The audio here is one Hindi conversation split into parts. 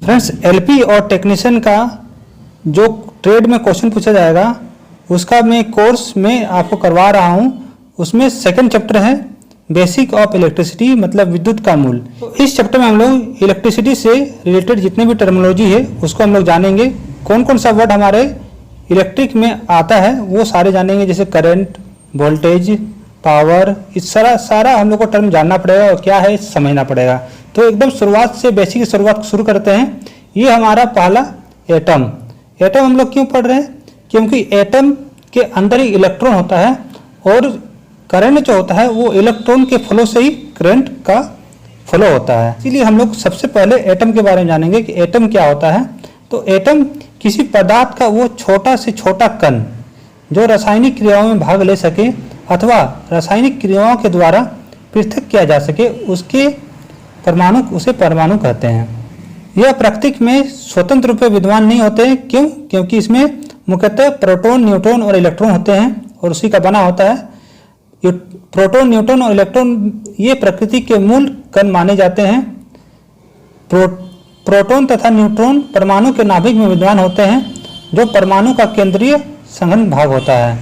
फ्रेंड्स, एलपी और टेक्नीशियन का जो ट्रेड में क्वेश्चन पूछा जाएगा उसका मैं कोर्स में आपको करवा रहा हूं। उसमें सेकंड चैप्टर है बेसिक ऑफ इलेक्ट्रिसिटी, मतलब विद्युत का मूल। तो इस चैप्टर में हम लोग इलेक्ट्रिसिटी से रिलेटेड जितने भी टर्मिनोलॉजी है उसको हम लोग जानेंगे। कौन कौन सा वर्ड हमारे इलेक्ट्रिक में आता है वो सारे जानेंगे, जैसे करंट, वोल्टेज, पावर, इस सारा हम लोग को टर्म जानना पड़ेगा और क्या है समझना पड़ेगा। तो एकदम शुरुआत से बेसिक की शुरुआत शुरू करते हैं। ये हमारा पहला एटम। एटम हम लोग क्यों पढ़ रहे हैं? क्योंकि एटम के अंदर ही इलेक्ट्रॉन होता है और करंट जो होता है वो इलेक्ट्रॉन के फ्लो से ही करंट का फ्लो होता है। इसीलिए हम लोग सबसे पहले एटम के बारे में जानेंगे कि एटम क्या होता है। तो एटम किसी पदार्थ का वो छोटा से छोटा कण जो रासायनिक क्रियाओं में भाग ले सके अथवा रासायनिक क्रियाओं के द्वारा पृथक किया जा सके, उसके परमाणु, उसे परमाणु कहते हैं। यह प्राकृतिक में स्वतंत्र रूप से विद्यमान नहीं होते हैं। क्यों? क्योंकि इसमें मुख्यतः प्रोटॉन, न्यूट्रॉन और इलेक्ट्रॉन होते हैं और उसी का बना होता है। ये प्रोटॉन, न्यूट्रॉन और इलेक्ट्रॉन ये प्रकृति के मूल कण माने जाते हैं। प्रोटॉन तथा न्यूट्रॉन परमाणु के नाभिक में विद्यमान होते हैं, जो परमाणु का केंद्रीय संघनन भाग होता है।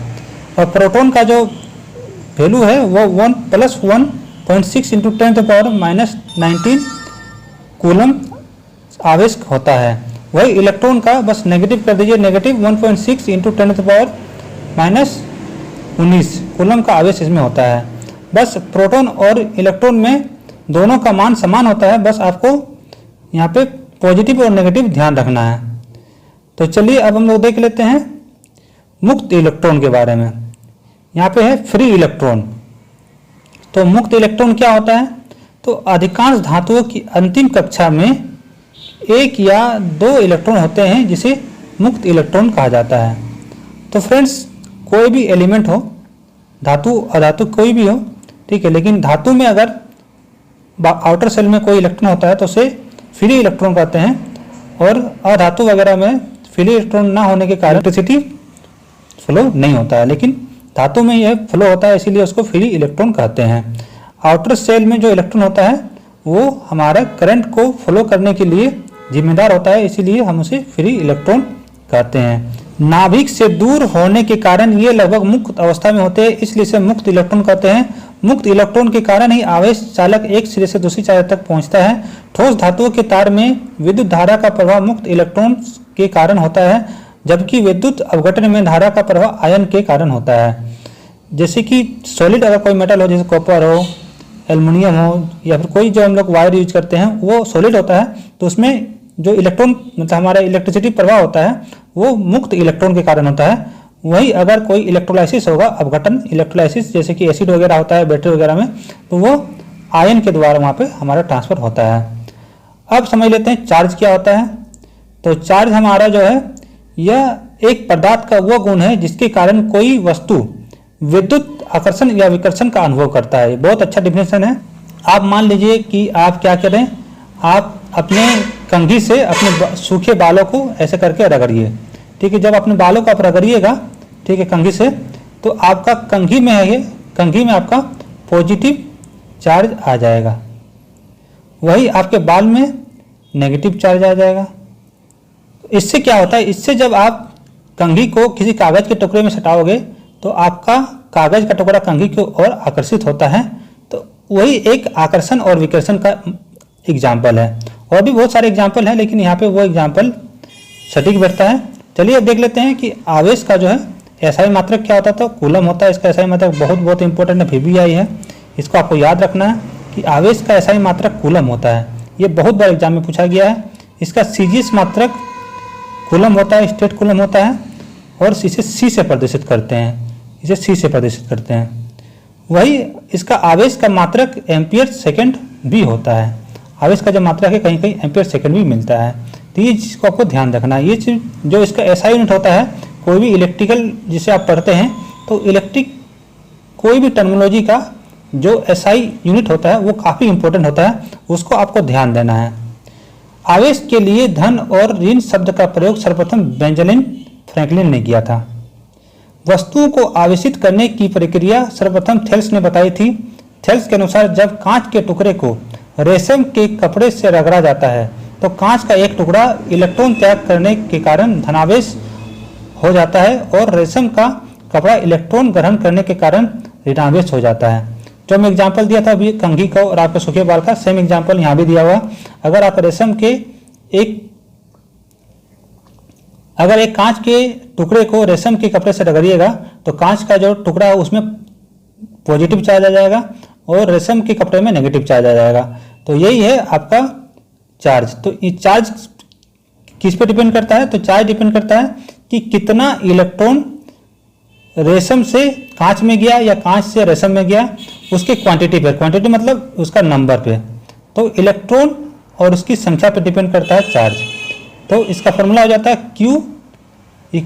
और प्रोटॉन का जो वैल्यू है वो 1 + 1.6 × 10⁻⁻19 कूलम आवेश होता है। वही इलेक्ट्रॉन का बस नेगेटिव कर दीजिए, -1.6 × 10⁻⁻19 कूलम का आवेश इसमें होता है। बस प्रोटॉन और इलेक्ट्रॉन में दोनों का मान समान होता है, बस आपको यहाँ पे पॉजिटिव और नेगेटिव ध्यान रखना है। तो चलिए अब हम लोग देख लेते हैं मुक्त इलेक्ट्रॉन के बारे में। यहाँ पे है फ्री इलेक्ट्रॉन। तो मुक्त इलेक्ट्रॉन क्या होता है? तो अधिकांश धातुओं की अंतिम कक्षा में 1 या 2 इलेक्ट्रॉन होते हैं, जिसे मुक्त इलेक्ट्रॉन कहा जाता है। तो फ्रेंड्स, कोई भी एलिमेंट हो, धातु अधातु कोई भी हो, ठीक है, लेकिन धातु में अगर आउटर सेल में कोई इलेक्ट्रॉन होता है तो उसे फ्री इलेक्ट्रॉन कहते हैं। और अधातु वगैरह में फ्री इलेक्ट्रॉन ना होने के कारण इलेक्ट्रिसिटी फ्लो नहीं होता है, लेकिन धातु में यह फ्लो होता है, इसीलिए उसको फ्री इलेक्ट्रॉन कहते हैं। आउटर सेल में जो इलेक्ट्रॉन होता है वो हमारा करंट को फ्लो करने के लिए जिम्मेदार होता है, इसीलिए हम उसे फ्री इलेक्ट्रॉन कहते हैं। नाभिक से दूर होने के कारण ये लगभग मुक्त अवस्था में होते हैं, इसलिए इसे मुक्त इलेक्ट्रॉन कहते हैं। मुक्त इलेक्ट्रॉन के कारण ही आवेश चालक एक सिरे से दूसरी सिरे तक पहुंचता है। ठोस धातुओं के तार में विद्युत धारा का प्रवाह मुक्त इलेक्ट्रॉन के कारण होता है, जबकि विद्युत अवघटन में धारा का प्रवाह आयन के कारण होता है। जैसे कि सॉलिड अगर कोई मेटल हो, जैसे कॉपर हो, एल्युमिनियम हो, या फिर कोई जो हम लोग वायर यूज करते हैं वो सॉलिड होता है, तो उसमें जो इलेक्ट्रॉन मतलब हमारा इलेक्ट्रिसिटी प्रवाह होता है वो मुक्त इलेक्ट्रॉन के कारण होता है। वही अगर कोई इलेक्ट्रोलाइसिस होगा, अवघटन इलेक्ट्रोलाइसिस, जैसे कि एसिड वगैरह होता है बैटरी वगैरह में, तो वो आयन के द्वारा वहाँ पे हमारा ट्रांसफर होता है। अब समझ लेते हैं चार्ज क्या होता है। तो चार्ज हमारा जो है यह एक पदार्थ का वो गुण है जिसके कारण कोई वस्तु विद्युत आकर्षण या विकर्षण का अनुभव करता है। बहुत अच्छा डिफिनेशन है। आप मान लीजिए कि आप क्या करें, आप अपने कंघी से अपने सूखे बालों को ऐसे करके रगड़िए, ठीक है। जब अपने बालों को आप रगड़िएगा, ठीक है, कंघी से, तो आपका कंघी में है, ये कंघी में आपका पॉजिटिव चार्ज आ जाएगा। वही आपके बाल में नेगेटिव चार्ज आ जाएगा। इससे क्या होता है, इससे जब आप कंघी को किसी कागज के टुकड़े में सटाओगे तो आपका कागज का टुकड़ा कंघी की ओर आकर्षित होता है। तो वही एक आकर्षण और विकर्षण का एग्जाम्पल है। और भी बहुत सारे एग्जाम्पल हैं, लेकिन यहाँ पे वो एग्जाम्पल सटीक बैठता है। चलिए अब देख लेते हैं कि आवेश का जो है एसआई मात्रक क्या होता है। तो कूलम होता है इसका एसआई मात्रक, बहुत इंपॉर्टेंट है, VBI है, इसको आपको याद रखना है कि आवेश का एसआई मात्रक कूलम होता है। ये बहुत बार एग्जाम में पूछा गया है। इसका CGS मात्रक कूलम होता है, स्टेट कूलम होता है, और इसे C से प्रदर्शित करते हैं, इसे C से प्रदर्शित करते हैं। वही इसका आवेश का मात्रक एम्पियर सेकेंड भी होता है। आवेश का जो मात्रक है कहीं कहीं एम्पियर सेकेंड भी मिलता है। तो ये चीज़ को आपको ध्यान रखना है। ये चीज़ जो इसका एसआई यूनिट होता है, कोई भी इलेक्ट्रिकल जिसे आप पढ़ते हैं तो इलेक्ट्रिक कोई भी टर्मिनोलॉजी का जो एसआई यूनिट होता है वो काफ़ी इंपॉर्टेंट होता है, उसको आपको ध्यान देना है। आवेश के लिए धन और ऋण शब्द का प्रयोग सर्वप्रथम बेंजामिन फ्रैंकलिन ने किया था। वस्तुओं को आवेशित करने की प्रक्रिया सर्वप्रथम थेल्स ने बताई थी। थेल्स के अनुसार जब कांच के टुकड़े को रेशम के कपड़े से रगड़ा जाता है तो कांच का एक टुकड़ा इलेक्ट्रॉन त्याग करने के कारण धनावेश हो जाता है और रेशम का कपड़ा इलेक्ट्रॉन ग्रहण करने के कारण ऋणावेश हो जाता है। जो मैं एग्जांपल दिया था अभी कंघी का और आपके सूखे बाल का, सेम एग्जांपल यहाँ भी दिया हुआ। अगर आप रेशम के एक कांच के टुकड़े को रेशम के कपड़े से रगड़िएगा तो कांच का जो टुकड़ा है उसमें पॉजिटिव चार्ज आ जाएगा और रेशम के कपड़े में नेगेटिव चार्ज आ जाएगा। तो यही है आपका चार्ज। तो ये चार्ज किस पे डिपेंड करता है? तो चार्ज डिपेंड करता है कि कितना इलेक्ट्रॉन रेशम से कांच में गया या कांच से रेशम में गया, उसके क्वांटिटी पे। क्वांटिटी मतलब उसका नंबर पे। तो इलेक्ट्रॉन और उसकी संख्या पे डिपेंड करता है चार्ज। तो इसका फॉर्मूला हो जाता है Q = Ne।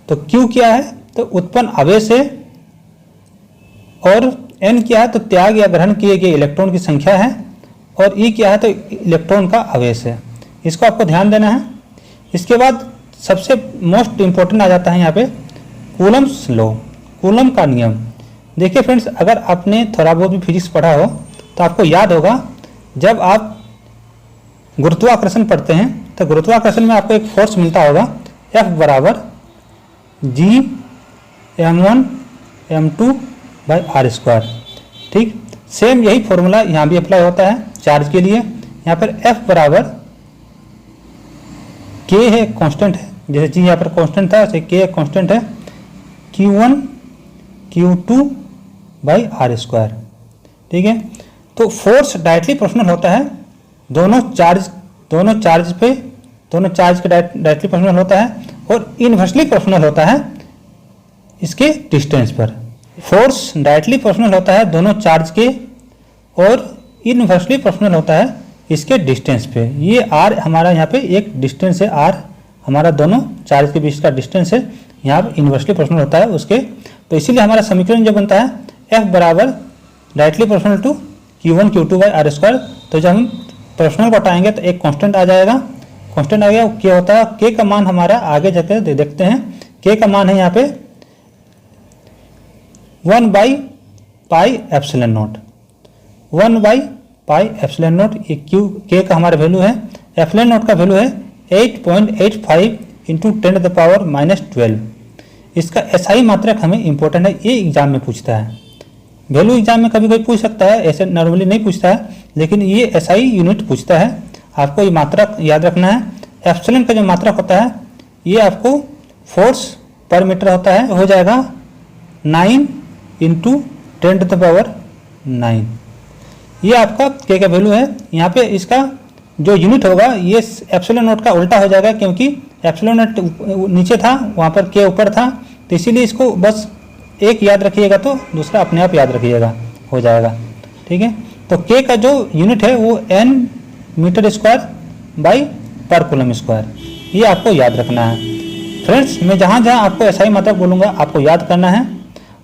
तो Q क्या है? तो उत्पन्न आवेश है और N क्या है? तो त्याग या ग्रहण किए गए इलेक्ट्रॉन की संख्या है और E क्या है? तो इलेक्ट्रॉन का आवेश है। इसको आपको ध्यान देना है। इसके बाद सबसे मोस्ट इंपॉर्टेंट आ जाता है यहाँ पे कूलम्स लॉ, कूलम का नियम। देखिए फ्रेंड्स, अगर आपने थोड़ा बहुत भी फिजिक्स पढ़ा हो तो आपको याद होगा जब आप गुरुत्वाकर्षण पढ़ते हैं तो गुरुत्वाकर्षण में आपको एक फोर्स मिलता होगा F = G m1 m2/r²। ठीक, सेम यही फॉर्मूला यहाँ भी अप्लाई होता है चार्ज के लिए। यहाँ पर F = K है, कांस्टेंट है, जैसे G यहाँ पर कांस्टेंट था वैसे K कांस्टेंट है, Q1 Q2/r²। ठीक है, तो फोर्स डायरेक्टली प्रोपोर्शनल होता है दोनों चार्ज के डायरेक्टली प्रोपोर्शनल होता है और इनवर्सली प्रोपोर्शनल होता है इसके डिस्टेंस पर। फोर्स डायरेक्टली प्रोपोर्शनल होता है दोनों चार्ज के और इनवर्सली प्रोपोर्शनल होता है इसके डिस्टेंस पे। ये r हमारा यहाँ पे एक डिस्टेंस है, r हमारा दोनों चार्ज के बीच का डिस्टेंस है, यहाँ पर इनवर्सली प्रोपोर्शनल होता है उसके। तो इसीलिए हमारा समीकरण जो बनता है F = directly proportional to Q1 Q2/r²। तो जब हम प्रोपोर्शनल को हटाएंगे तो एक कांस्टेंट आ जाएगा, कांस्टेंट आ गया। क्या होता है? K का मान हमारा आगे जाकर देखते हैं। K का मान है यहाँ पे 1/πε0, 1/πε0। ये K का हमारा वैल्यू है। ε0 का वैल्यू है 8.85 × 10⁻⁻12। इसका SI मात्रक हमें इंपॉर्टेंट है, ये एग्जाम में पूछता है। वैल्यू एग्जाम में कभी कोई पूछ सकता है, ऐसे नॉर्मली नहीं पूछता है, लेकिन ये SI यूनिट पूछता है। आपको ये मात्रक याद रखना है। एप्सिलॉन का जो मात्रक होता है ये आपको फोर्स पर मीटर होता है, हो जाएगा 9 × 10⁻⁹। ये आपका K का वैल्यू है। यहाँ पे इसका जो यूनिट होगा ये ε0 का उल्टा हो जाएगा, क्योंकि ε0 नीचे था, वहाँ पर K ऊपर था, तो इसीलिए इसको बस एक याद रखिएगा तो दूसरा अपने आप याद रखिएगा, हो जाएगा। ठीक है, तो K का जो यूनिट है वो N m²//कूलम²। ये आपको याद रखना है फ्रेंड्स। मैं जहाँ जहाँ आपको SI मात्रक बोलूँगा आपको याद करना है।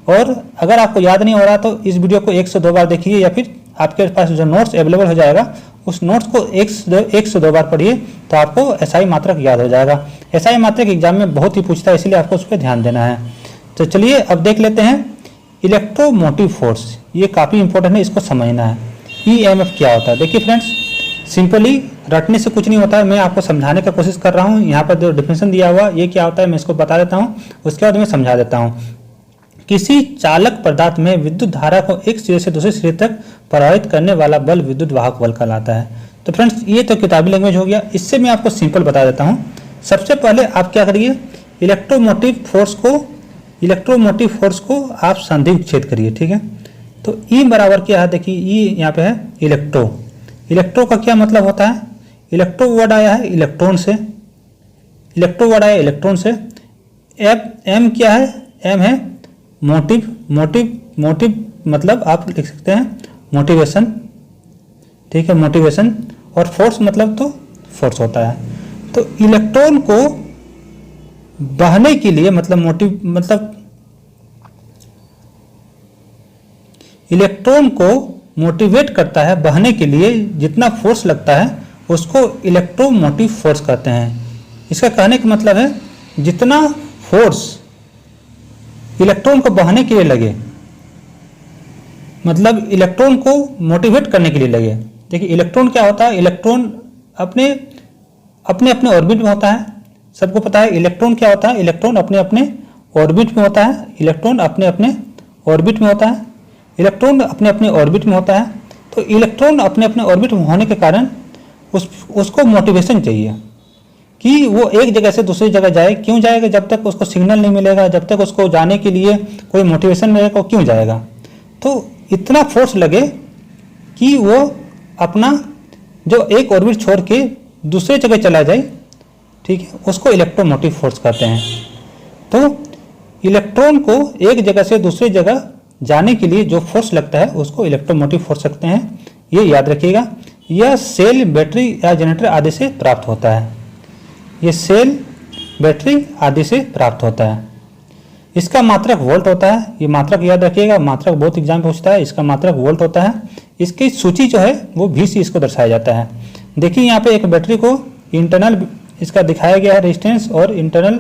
और अगर आपको याद नहीं हो रहा तो इस वीडियो को 1 से 2 बार देखिए, या फिर आपके पास जो नोट्स अवेलेबल हो जाएगा उस नोट्स को 1 से 2 बार पढ़िए तो आपको SI मात्रक याद हो जाएगा। SI मात्रक एग्जाम में बहुत ही पूछता है, इसलिए आपको उस पर ध्यान देना है। तो चलिए अब देख लेते हैं इलेक्ट्रोमोटिव फोर्स। ये काफ़ी इंपॉर्टेंट है, इसको समझना है। EMF क्या होता है? देखिए फ्रेंड्स, सिंपली रटने से कुछ नहीं होता है, मैं आपको समझाने का कोशिश कर रहा हूँ। यहाँ पर जो डिफिनेशन दिया हुआ ये क्या होता है मैं इसको बता देता हूँ, उसके बाद मैं समझा देता हूँ। किसी चालक पदार्थ में विद्युत धारा को एक सिरे से दूसरे सिरे तक प्रभावित करने वाला बल विद्युत वाहक बल कहलाता है। तो फ्रेंड्स ये तो किताबी लैंग्वेज हो गया, इससे मैं आपको सिंपल बता देता हूँ। सबसे पहले आप क्या करिए, इलेक्ट्रोमोटिव फोर्स को आप संधि विच्छेद करिए। ठीक है, तो E बराबर क्या है? देखिए E यहाँ पे है इलेक्ट्रो का क्या मतलब होता है? इलेक्ट्रो वर्ड आया है इलेक्ट्रॉन से, M क्या है? M है मोटिव मतलब आप लिख सकते हैं मोटिवेशन। ठीक है, मोटिवेशन। और फोर्स मतलब तो फोर्स होता है। तो इलेक्ट्रॉन को बहने के लिए मतलब इलेक्ट्रॉन को मोटिवेट करता है बहने के लिए, जितना फोर्स लगता है उसको इलेक्ट्रोमोटिव फोर्स कहते हैं। इसका कहने का मतलब है जितना फोर्स इलेक्ट्रॉन को बहने के लिए लगे, मतलब इलेक्ट्रॉन को मोटिवेट करने के लिए लगे, देखिए इलेक्ट्रॉन क्या होता है, इलेक्ट्रॉन अपने अपने अपने ऑर्बिट में होता है। सबको पता है इलेक्ट्रॉन क्या होता है, इलेक्ट्रॉन अपने अपने ऑर्बिट में होता है। इलेक्ट्रॉन अपने अपने ऑर्बिट में होता है। इलेक्ट्रॉन अपने अपने ऑर्बिट में होता है। तो इलेक्ट्रॉन अपने अपने ऑर्बिट में होने के कारण उसको मोटिवेशन चाहिए कि वो एक जगह से दूसरी जगह जाए। क्यों जाएगा? जब तक उसको सिग्नल नहीं मिलेगा, जब तक उसको जाने के लिए कोई मोटिवेशन मिलेगा, वो क्यों जाएगा? तो इतना फोर्स लगे कि वो अपना जो एक ऑर्बिट छोड़ के दूसरे जगह चला जाए, ठीक है, उसको इलेक्ट्रोमोटिव फोर्स कहते हैं। तो इलेक्ट्रॉन को एक जगह से दूसरी जगह जाने के लिए जो फोर्स लगता है उसको इलेक्ट्रोमोटिव फोर्स कहते हैं। ये याद रखिएगा। यह सेल, बैटरी या जनरेटर आदि से प्राप्त होता है। ये सेल, बैटरी आदि से प्राप्त होता है। इसका मात्रक वोल्ट होता है। ये मात्रक याद रखिएगा, मात्रक बहुत एग्जाम पूछता है। इसका मात्रक वोल्ट होता है। इसकी सूची जो है वो भी से इसको दर्शाया जाता है। देखिए यहाँ पे एक बैटरी को इंटरनल इसका दिखाया गया है रेजिस्टेंस और इंटरनल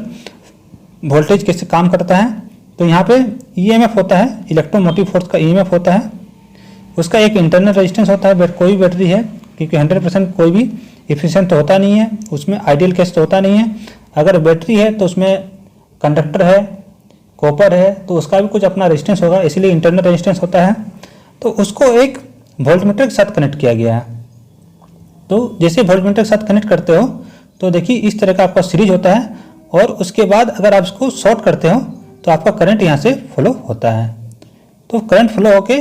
वोल्टेज कैसे काम करता है। तो यहाँ पे ईएमएफ होता है, इलेक्ट्रोमोटिव फोर्स का ईएमएफ होता है। उसका एक इंटरनल रेजिस्टेंस होता है। कोई भी बैटरी है, क्योंकि 100% कोई भी इफिशिएंट तो होता नहीं है, उसमें आइडियल केस तो होता नहीं है। अगर बैटरी है तो उसमें कंडक्टर है, कॉपर है, तो उसका भी कुछ अपना रेजिस्टेंस होगा, इसलिए इंटरनल रेजिस्टेंस होता है। तो उसको एक वोल्टमीटर के साथ कनेक्ट किया गया है। तो जैसे वोल्टमीटर के साथ कनेक्ट करते हो तो देखिए इस तरह का आपका सीरीज होता है, और उसके बाद अगर आप इसको शॉर्ट करते हो तो आपका करंट यहाँ से फ्लो होता है। तो करंट फ्लो होके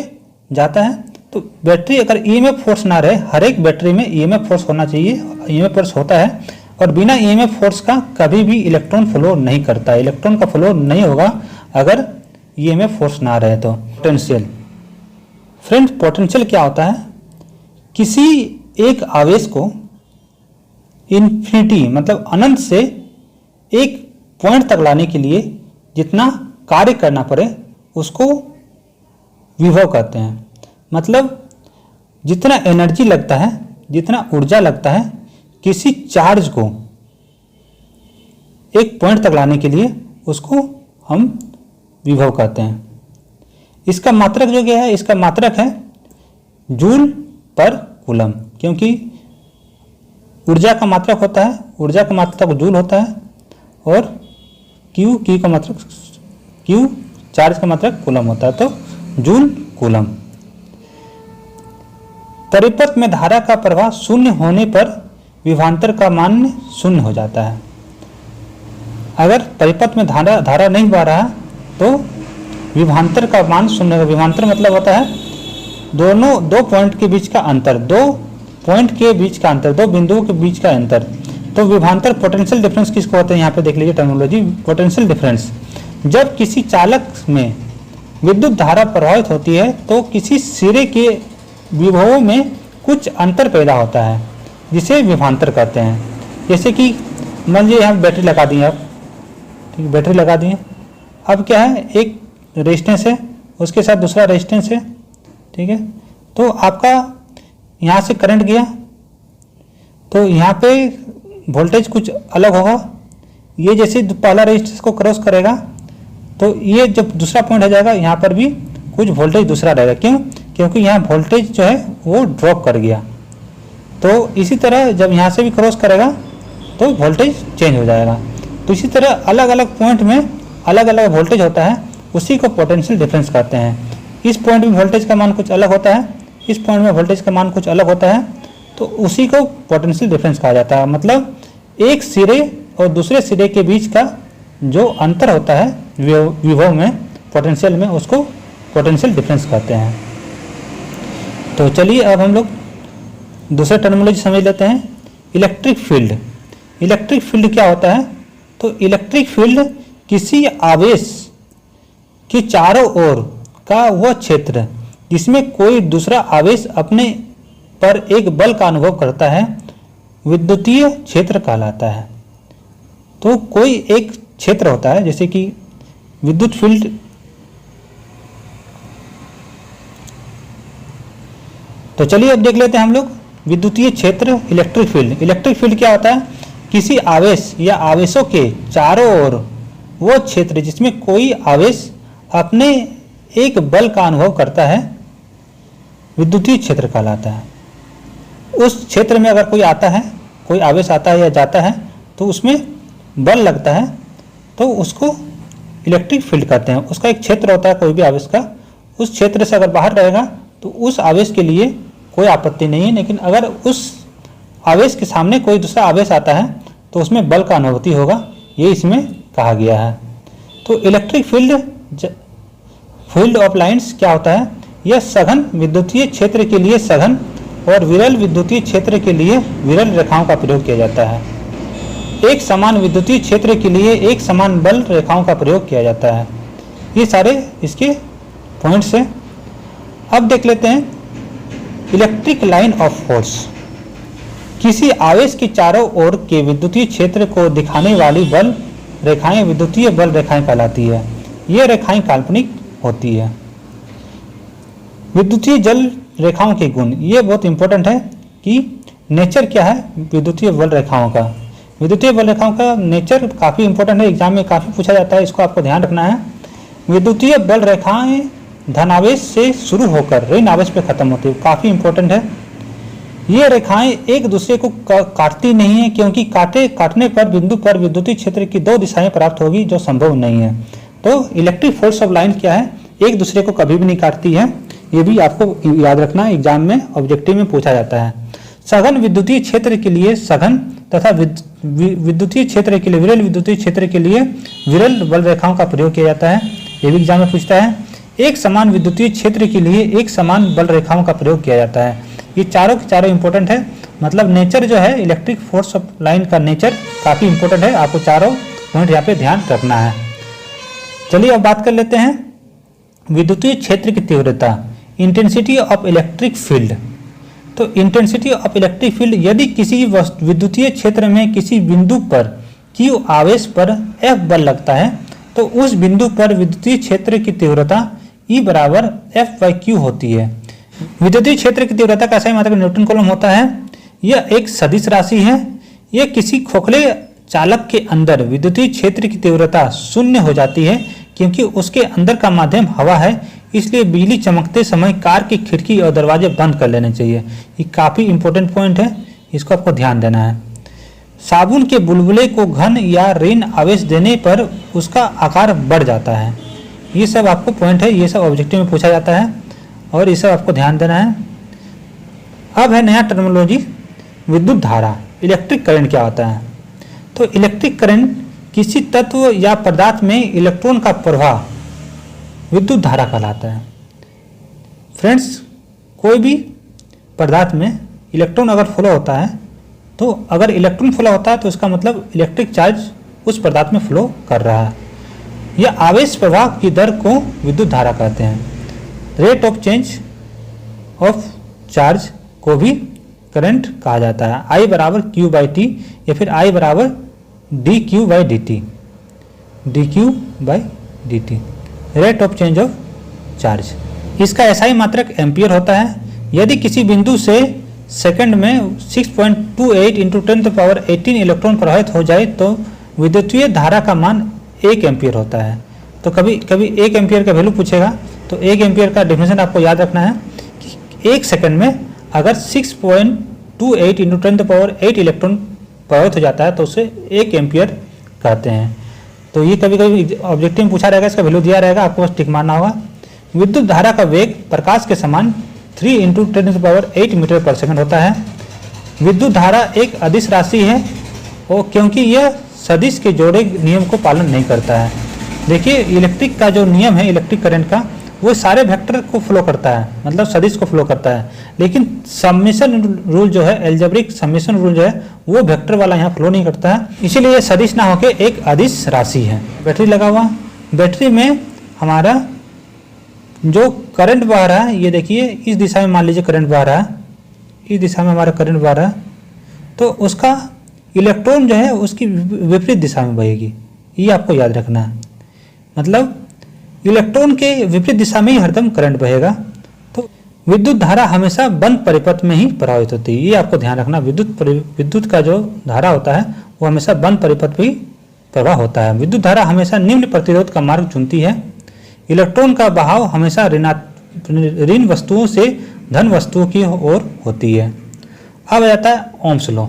जाता है। तो बैटरी अगर ईएमएफ फोर्स ना रहे, हर एक बैटरी में ईएमएफ फोर्स होना चाहिए, ईएमएफ फोर्स होता है, और बिना ईएमएफ फोर्स का कभी भी इलेक्ट्रॉन फ्लो नहीं करता। इलेक्ट्रॉन का फ्लो नहीं होगा अगर ईएमएफ फोर्स ना रहे तो। पोटेंशियल, फ्रेंड्स पोटेंशियल क्या होता है? किसी एक आवेश को इन्फिनिटी मतलब अनंत से एक पॉइंट तक लाने के लिए जितना कार्य करना पड़े उसको विभव कहते हैं। मतलब जितना एनर्जी लगता है, जितना ऊर्जा लगता है किसी चार्ज को एक पॉइंट तक लाने के लिए, उसको हम विभव कहते हैं। इसका मात्रक जो क्या है, इसका मात्रक है जूल पर कूलम, क्योंकि ऊर्जा का मात्रक होता है, ऊर्जा का मात्रक जूल होता है, और क्यू का मात्रक क्यू, चार्ज का मात्रक कूलम होता है, तो जूल कूलम। परिपथ में धारा का प्रवाह शून्य होने पर विभवांतर का मान शून्य हो जाता है। अगर परिपथ में धारा नहीं बह रहा तो विभवांतर का मान शून्य। विभवांतर मतलब होता है दो पॉइंट के बीच का अंतर, दो पॉइंट के बीच का अंतर, दो बिंदुओं के बीच का अंतर। तो विभवांतर पोटेंशियल डिफरेंस किसको होते हैं? यहाँ पे देख लीजिए टर्मिनोलॉजी, पोटेंशियल डिफरेंस। जब किसी चालक में विद्युत धारा प्रवाहित होती है तो किसी सिरे के विभवों में कुछ अंतर पैदा होता है, जिसे विभवांतर कहते हैं। जैसे कि मान लीजिए यहाँ बैटरी लगा दी आप, ठीक है, बैटरी लगा दी है। अब क्या है, एक रेजिस्टेंस है, उसके साथ दूसरा रेजिस्टेंस है, ठीक है। तो आपका यहाँ से करंट गया तो यहाँ पे वोल्टेज कुछ अलग होगा। ये जैसे पहला रेजिस्टेंस को क्रॉस करेगा तो ये जब दूसरा पॉइंट हो जाएगा, यहाँ पर भी कुछ वोल्टेज दूसरा रहेगा। क्यों? क्योंकि यहाँ वोल्टेज जो है वो ड्रॉप कर गया। तो इसी तरह जब यहाँ से भी क्रॉस करेगा तो वोल्टेज चेंज हो जाएगा। तो इसी तरह अलग अलग पॉइंट में अलग अलग वोल्टेज होता है, उसी को पोटेंशियल डिफरेंस कहते हैं। इस पॉइंट में वोल्टेज का मान कुछ अलग होता है, इस पॉइंट में वोल्टेज का मान कुछ अलग होता है, तो उसी को पोटेंशियल डिफरेंस कहा जाता है। मतलब एक सिरे और दूसरे सिरे के बीच का जो अंतर होता है विभव में, पोटेंशियल में, उसको पोटेंशियल डिफरेंस कहते हैं। तो चलिए अब हम लोग दूसरा टर्मिनोलॉजी समझ लेते हैं, इलेक्ट्रिक फील्ड। इलेक्ट्रिक फील्ड क्या होता है? तो इलेक्ट्रिक फील्ड किसी आवेश के चारों ओर का वह क्षेत्र जिसमें कोई दूसरा आवेश अपने पर एक बल का अनुभव करता है, विद्युतीय क्षेत्र कहलाता है। तो कोई एक क्षेत्र होता है, जैसे कि विद्युत फील्ड, तो चलिए अब देख लेते हैं हम लोग विद्युतीय क्षेत्र, इलेक्ट्रिक फील्ड। इलेक्ट्रिक फील्ड क्या होता है? किसी आवेश या आवेशों के चारों ओर वो क्षेत्र जिसमें कोई आवेश अपने एक बल का अनुभव करता है, विद्युतीय क्षेत्र कहलाता है। उस क्षेत्र में अगर कोई आता है, कोई आवेश आता है या जाता है तो उसमें बल लगता है, तो उसको इलेक्ट्रिक फील्ड कहते हैं। उसका एक क्षेत्र होता है कोई भी आवेश का, उस क्षेत्र से अगर बाहर रहेगा तो उस आवेश के लिए कोई आपत्ति नहीं है, लेकिन अगर उस आवेश के सामने कोई दूसरा आवेश आता है तो उसमें बल का अनुभूति होगा, ये इसमें कहा गया है। तो इलेक्ट्रिक फील्ड ऑफ लाइन्स क्या होता है? यह सघन विद्युतीय क्षेत्र के लिए सघन और विरल विद्युतीय क्षेत्र के लिए विरल रेखाओं का प्रयोग किया जाता है। एक समान विद्युतीय क्षेत्र के लिए एक समान बल रेखाओं का प्रयोग किया जाता है। ये सारे इसके पॉइंट्स हैं। अब देख लेते हैं इलेक्ट्रिक लाइन ऑफ फोर्स। किसी आवेश के चारों ओर के विद्युतीय क्षेत्र को दिखाने वाली बल रेखाएं विद्युतीय बल रेखाएं कहलाती है। ये रेखाएं काल्पनिक होती है। विद्युतीय जल रेखाओं के गुण, ये बहुत इंपॉर्टेंट है कि नेचर क्या है विद्युतीय बल रेखाओं का। विद्युतीय बल रेखाओं का नेचर काफ़ी इंपॉर्टेंट है, एग्जाम में काफ़ी पूछा जाता है, इसको आपको ध्यान रखना है। विद्युतीय बल रेखाएं धनावेश से शुरू होकर ऋण आवेश पे खत्म होती है, काफ़ी इंपॉर्टेंट है। ये रेखाएं एक दूसरे को काटती नहीं है, क्योंकि काटने पर बिंदु पर विद्युतीय क्षेत्र की दो दिशाएं प्राप्त होगी जो संभव नहीं है। तो इलेक्ट्रिक फोर्स ऑफ लाइन क्या है? एक दूसरे को कभी भी नहीं काटती है, ये भी आपको याद रखना, एग्जाम में ऑब्जेक्टिव में पूछा जाता है। सघन विद्युतीय क्षेत्र के लिए सघन तथा विद्युतीय क्षेत्र के लिए विरल विद्युतीय क्षेत्र के लिए विरल बल रेखाओं का प्रयोग किया जाता है, ये भी एग्जाम में पूछता है। एक समान विद्युतीय क्षेत्र के लिए एक समान बल रेखाओं का प्रयोग किया जाता है। ये चारों के चारों इंपॉर्टेंट है, मतलब नेचर जो है इलेक्ट्रिक फोर्स ऑफ लाइन का नेचर काफ़ी इंपॉर्टेंट है, आपको चारों पॉइंट यहाँ पे ध्यान रखना है। चलिए अब बात कर लेते हैं विद्युतीय क्षेत्र की तीव्रता, इंटेंसिटी ऑफ इलेक्ट्रिक फील्ड। तो इंटेंसिटी ऑफ इलेक्ट्रिक फील्ड, यदि किसी विद्युतीय क्षेत्र में किसी बिंदु पर Q आवेश पर F बल लगता है तो उस बिंदु पर विद्युतीय क्षेत्र की तीव्रता E बराबर F/Q होती है। विद्युतीय क्षेत्र की तीव्रता का सही मात्रक न्यूटन कूलम होता है। यह एक सदिश राशि है। यह किसी खोखले चालक के अंदर विद्युतीय क्षेत्र की तीव्रता शून्य हो जाती है, क्योंकि उसके अंदर का माध्यम हवा है, इसलिए बिजली चमकते समय कार की खिड़की और दरवाजे बंद कर लेने चाहिए। ये काफ़ी इंपॉर्टेंट पॉइंट है, इसको आपको ध्यान देना है। साबुन के बुलबुले को घन या ऋण आवेश देने पर उसका आकार बढ़ जाता है। ये सब आपको पॉइंट है, ये सब ऑब्जेक्टिव में पूछा जाता है और ये सब आपको ध्यान देना है। अब है नया टर्मिनोलॉजी, विद्युत धारा, इलेक्ट्रिक करंट क्या होता है? तो इलेक्ट्रिक करंट किसी तत्व या पदार्थ में इलेक्ट्रॉन का प्रवाह विद्युत धारा कहलाता है। फ्रेंड्स, कोई भी पदार्थ में इलेक्ट्रॉन अगर फ्लो होता है, तो अगर इलेक्ट्रॉन फ्लो होता है तो इसका मतलब इलेक्ट्रिक चार्ज उस पदार्थ में फ्लो कर रहा है। यह आवेश प्रवाह की दर को विद्युत धारा कहते हैं। Rate of change of charge को भी करंट कहा जाता है। I बराबर Q/T या फिर I बराबर dQ/dt, dQ/dt, rate of change of charge. इसका SI मात्रक एम्पियर होता है। यदि किसी बिंदु से सेकंड में 6.28 × 10⁻18 इलेक्ट्रॉन प्रवाहित हो जाए तो विद्युतीय धारा का मान 1 एम्पियर होता है। तो कभी कभी 1 एम्पियर का वैल्यू पूछेगा, तो 1 एम्पियर का डेफिनेशन आपको याद रखना है कि 1 सेकंड में अगर 6.28 × 10⁸ इलेक्ट्रॉन प्रवाहित हो जाता है तो उसे 1 एम्पियर कहते हैं। तो ये कभी कभी ऑब्जेक्टिव में पूछा रहेगा, इसका वैल्यू दिया रहेगा, आपको बस टिक मारना होगा। विद्युत धारा का वेग प्रकाश के समान 3 × 10⁸ मीटर पर सेकंड होता है। विद्युत धारा एक अदिश राशि है और क्योंकि यह सदिश के जोड़े नियम को पालन नहीं करता है। देखिए, इलेक्ट्रिक का जो नियम है इलेक्ट्रिक करंट का, वो सारे वेक्टर को फ्लो करता है, मतलब सदिश को फ्लो करता है, लेकिन समेशन रूल जो है, एल्जेब्रिक समेशन रूल जो है, वो वेक्टर वाला यहाँ फ्लो नहीं करता है, इसीलिए ये सदिश ना होकर एक अदिश राशि है। बैटरी लगा हुआ, बैटरी में हमारा जो करंट बह रहा है, ये देखिए इस दिशा में मान लीजिए करंट बह रहा है, इस दिशा में हमारा करंट बह रहा है, तो उसका इलेक्ट्रॉन जो है उसकी विपरीत दिशा में बहेगी, ये आपको याद रखना है। मतलब इलेक्ट्रॉन के विपरीत दिशा में ही हरदम करंट बहेगा। तो विद्युत धारा हमेशा बंद परिपथ में ही प्रवाहित होती है, ये आपको ध्यान रखना। विद्युत का जो धारा होता है वो हमेशा बंद परिपथ में ही प्रवाह होता है। विद्युत धारा हमेशा निम्न प्रतिरोध का मार्ग चुनती है। इलेक्ट्रॉन का बहाव हमेशा ऋण वस्तुओं से धन वस्तुओं की ओर होती है। अब आ जाता है ओम्स लॉ।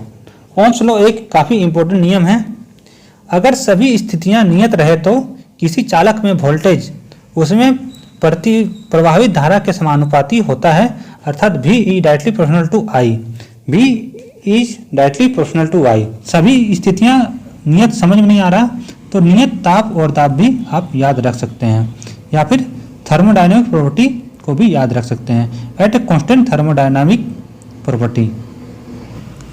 ओम्स लॉ एक काफ़ी इंपॉर्टेंट नियम है। अगर सभी स्थितियां नियत रहे तो किसी चालक में वोल्टेज उसमें प्रवाहित धारा के समानुपाती होता है, अर्थात V is directly proportional to I। V is directly proportional to I। सभी स्थितियां नियत समझ में नहीं आ रहा तो नियत ताप और दाब भी आप याद रख सकते हैं, या फिर थर्मोडायनामिक प्रॉपर्टी को भी याद रख सकते हैं। At a constant thermodynamic property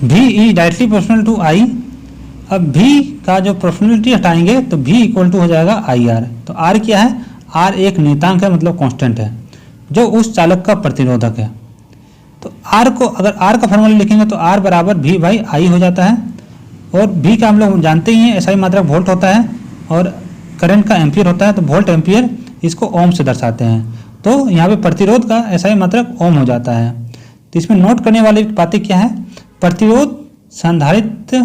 V is directly proportional to I। अब V का जो प्रोपोर्शनलिटी हटाएंगे तो V इक्वल टू हो जाएगा IR। तो R क्या है? R एक नियतांक है, मतलब कांस्टेंट है जो उस चालक का प्रतिरोधक है। तो R को अगर R का फॉर्मूला लिखेंगे तो R बराबर V बाई I हो जाता है। और V का हम लोग जानते ही हैं SI मात्रक वोल्ट होता है और करंट का एम्पियर होता है, तो वोल्ट एम्पियर इसको ओम से दर्शाते हैं। तो यहाँ पे प्रतिरोध का SI मात्रक ओम हो जाता है। तो इसमें नोट करने वाली बातें क्या है? प्रतिरोध संधारित्र